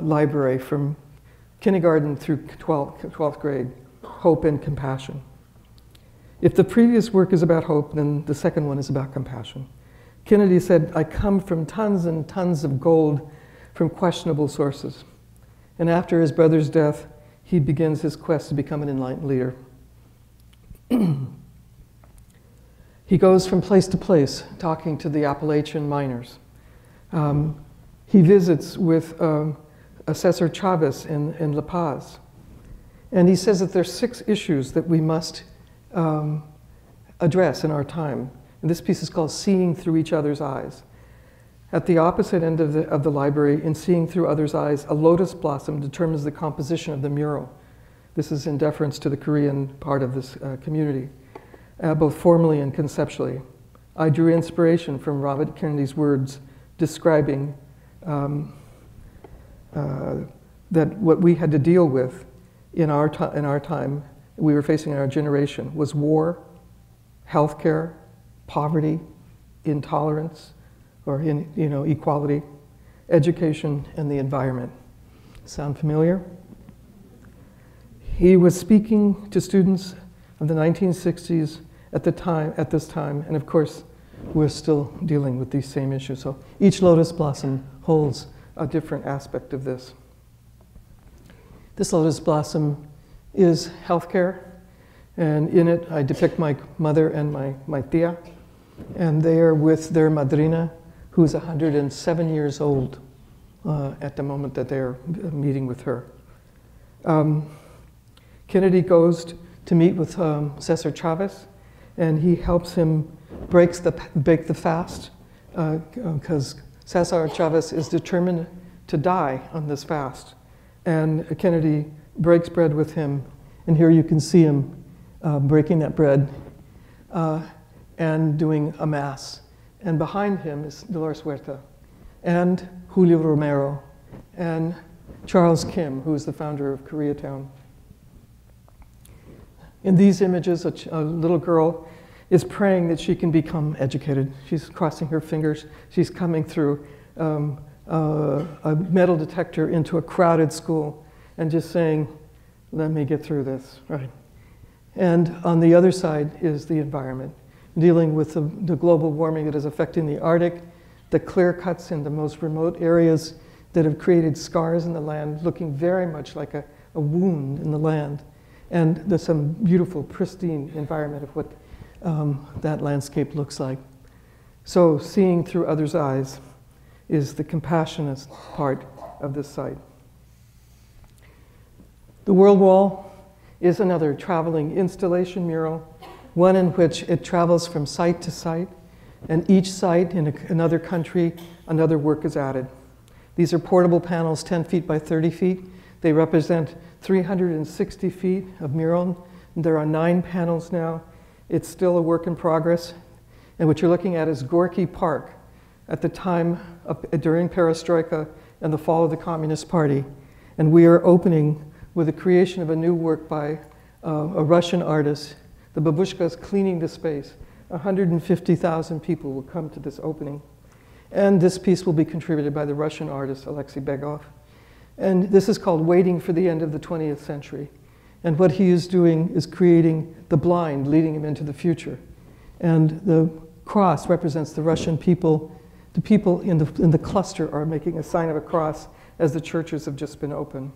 library from kindergarten through 12th grade, hope and compassion. If the previous work is about hope, then the second one is about compassion. Kennedy said, I come from tons and tons of gold from questionable sources. And after his brother's death, he begins his quest to become an enlightened leader. He goes from place to place, talking to the Appalachian miners. He visits with Cesar Chavez in La Paz. And he says that there's 6 issues that we must address in our time. And this piece is called Seeing Through Each Other's Eyes. At the opposite end of the library, in Seeing Through Others' Eyes, a lotus blossom determines the composition of the mural. This is in deference to the Korean part of this community, both formally and conceptually. I drew inspiration from Robert Kennedy's words describing that what we had to deal with in our time, we were facing in our generation, was war, healthcare, poverty, intolerance, or equality, education, and the environment. Sound familiar? He was speaking to students of the 1960s at this time, and of course, we're still dealing with these same issues. So each lotus blossom holds a different aspect of this. This lotus blossom is healthcare, and in it I depict my mother and my tia, and they are with their madrina, who's 107 years old at the moment that they're meeting with her. Kennedy goes to meet with Cesar Chavez, and he helps him break the fast, because Cesar Chavez is determined to die on this fast. And Kennedy breaks bread with him, and here you can see him breaking that bread and doing a mass. And behind him is Dolores Huerta, and Julio Romero, and Charles Kim, who is the founder of Koreatown. In these images, a little girl is praying that she can become educated. She's crossing her fingers. She's coming through a metal detector into a crowded school and just saying, let me get through this, right? And on the other side is the environment, dealing with the global warming that is affecting the Arctic, the clear cuts in the most remote areas that have created scars in the land, looking very much like a wound in the land. And there's some beautiful, pristine environment of what that landscape looks like. So seeing through others' eyes. is the compassionist part of this site. The World Wall is another traveling installation mural, one in which it travels from site to site, and each site in another country, another work is added. These are portable panels 10 feet by 30 feet. They represent 360 feet of mural. There are 9 panels now. It's still a work in progress. And what you're looking at is Gorky Park at the time during Perestroika and the fall of the Communist Party. And we are opening with the creation of a new work by a Russian artist. The babushkas cleaning the space. 150,000 people will come to this opening. And this piece will be contributed by the Russian artist Alexei Begov. And this is called Waiting for the End of the 20th Century. And what he is doing is creating the blind, leading him into the future. And the cross represents the Russian people. The people in the cluster are making a sign of a cross as the churches have just been opened.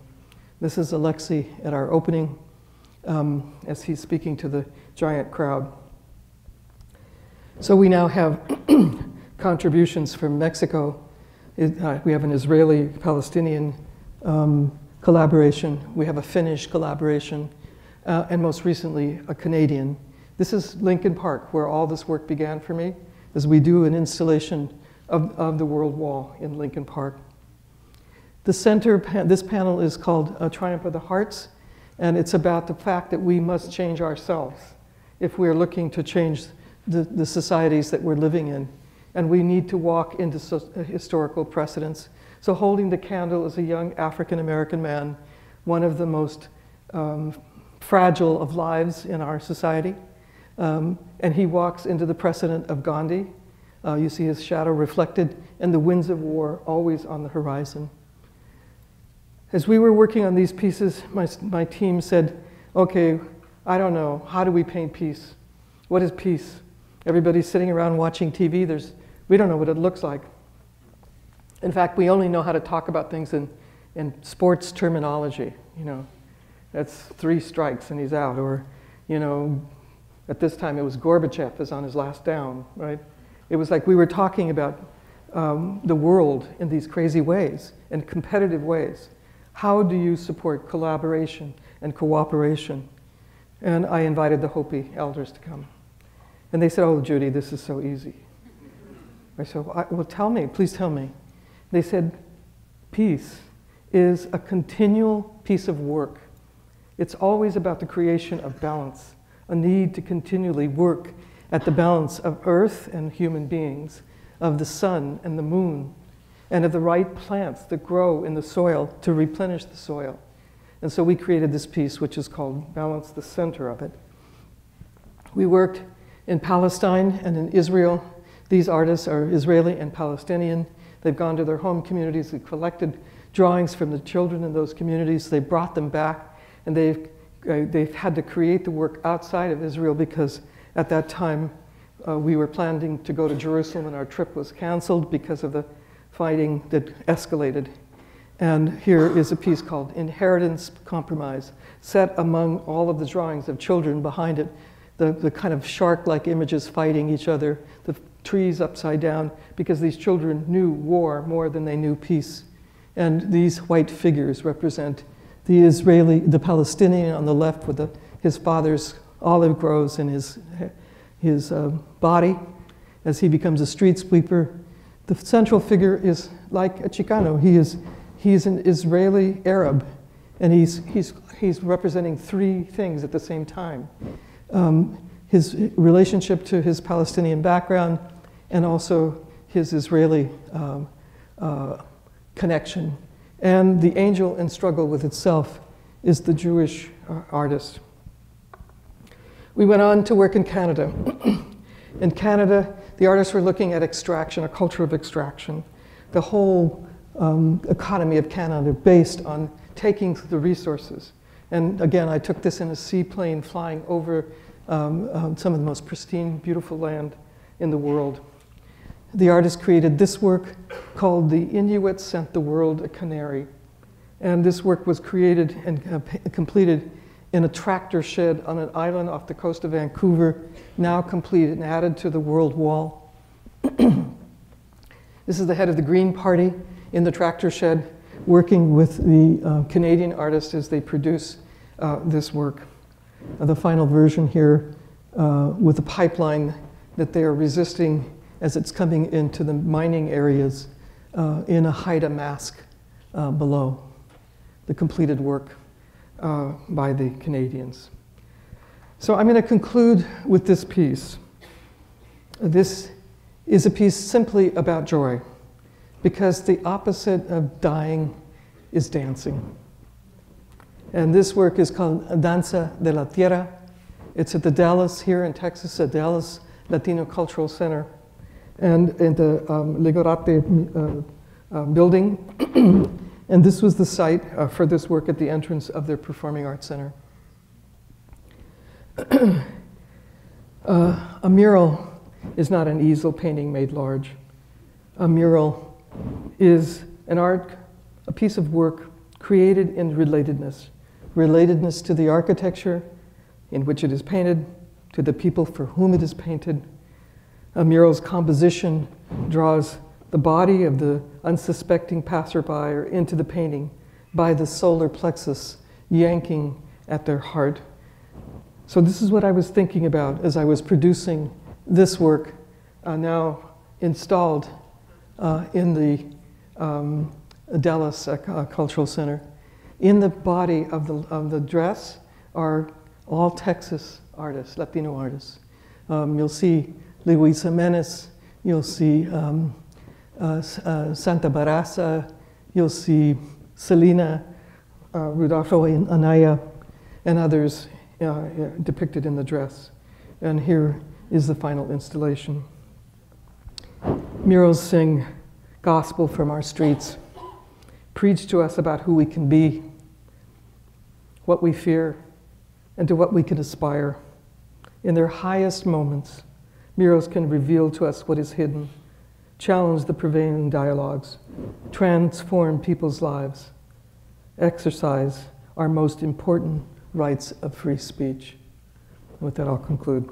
This is Alexei at our opening as he's speaking to the giant crowd. So we now have contributions from Mexico. We have an Israeli-Palestinian collaboration. We have a Finnish collaboration, and most recently, a Canadian. This is Lincoln Park, where all this work began for me, as we do an installation of the World Wall in Lincoln Park. The center, this panel is called Triumph of the Hearts, and it's about the fact that we must change ourselves if we're looking to change the societies that we're living in. And we need to walk into historical precedents. So holding the candle is a young African-American man, one of the most fragile of lives in our society. And he walks into the precedent of Gandhi. You see his shadow reflected, and the winds of war always on the horizon. As we were working on these pieces, my team said, okay, I don't know, how do we paint peace? What is peace? Everybody's sitting around watching TV. We don't know what it looks like. In fact, we only know how to talk about things in sports terminology. You know, that's 3 strikes and he's out. Or, you know, at this time it was Gorbachev is on his last down, right? It was like we were talking about the world in these crazy ways and competitive ways. How do you support collaboration and cooperation? And I invited the Hopi elders to come. And they said, oh, Judy, this is so easy. I said, well, tell me, please tell me. They said, peace is a continual piece of work. It's always about the creation of balance, a need to continually work at the balance of earth and human beings, of the sun and the moon, and of the right plants that grow in the soil to replenish the soil. And so we created this piece, which is called Balance the Center of It. We worked in Palestine and in Israel. These artists are Israeli and Palestinian. They've gone to their home communities. They collected drawings from the children in those communities. They brought them back, and they've had to create the work outside of Israel because at that time we were planning to go to Jerusalem and our trip was canceled because of the fighting that escalated. And here is a piece called Inheritance Compromise, set among all of the drawings of children behind it, the kind of shark-like images fighting each other, the trees upside down, because these children knew war more than they knew peace. And these white figures represent the Palestinian on the left with his father's olive groves in his body as he becomes a street sweeper. The central figure is like a Chicano. He's an Israeli Arab, and he's representing 3 things at the same time. His relationship to his Palestinian background, and also his Israeli connection. And the angel in struggle with itself is the Jewish artist. We went on to work in Canada. In Canada, the artists were looking at extraction, a culture of extraction. The whole economy of Canada based on taking the resources. And again, I took this in a seaplane flying over some of the most pristine, beautiful land in the world. The artist created this work called The Inuit Sent the World a Canary. And this work was created and completed in a tractor shed on an island off the coast of Vancouver, now complete and added to the World Wall. This is the head of the Green Party in the tractor shed, working with the Canadian artists as they produce this work. The final version here with the pipeline that they are resisting as it's coming into the mining areas in a Haida mask below. The completed work by the Canadians. So I'm going to conclude with this piece. This is a piece simply about joy, because the opposite of dying is dancing. And this work is called Danza De La Tierra. It's at the Dallas, here in Texas, at Dallas Latino Cultural Center, and in the Legorate building. And this was the site for this work at the entrance of their Performing Arts Center. A mural is not an easel painting made large. A mural is an art, a piece of work created in relatedness. Relatedness to the architecture in which it is painted, to the people for whom it is painted. A mural's composition draws the body of the unsuspecting passerby into the painting by the solar plexus yanking at their heart. So this is what I was thinking about as I was producing this work, now installed in the Dallas Cultural Center. In the body of the dress are all Texas artists, Latino artists. You'll see Luis Jimenez, you'll see Santa Barraza, you'll see Selena, Rudolfo Anaya, and others depicted in the dress. And here is the final installation. Murals sing gospel from our streets, preach to us about who we can be, what we fear, and to what we can aspire. In their highest moments, murals can reveal to us what is hidden, challenge the prevailing dialogues, transform people's lives, exercise our most important rights of free speech. With that, I'll conclude.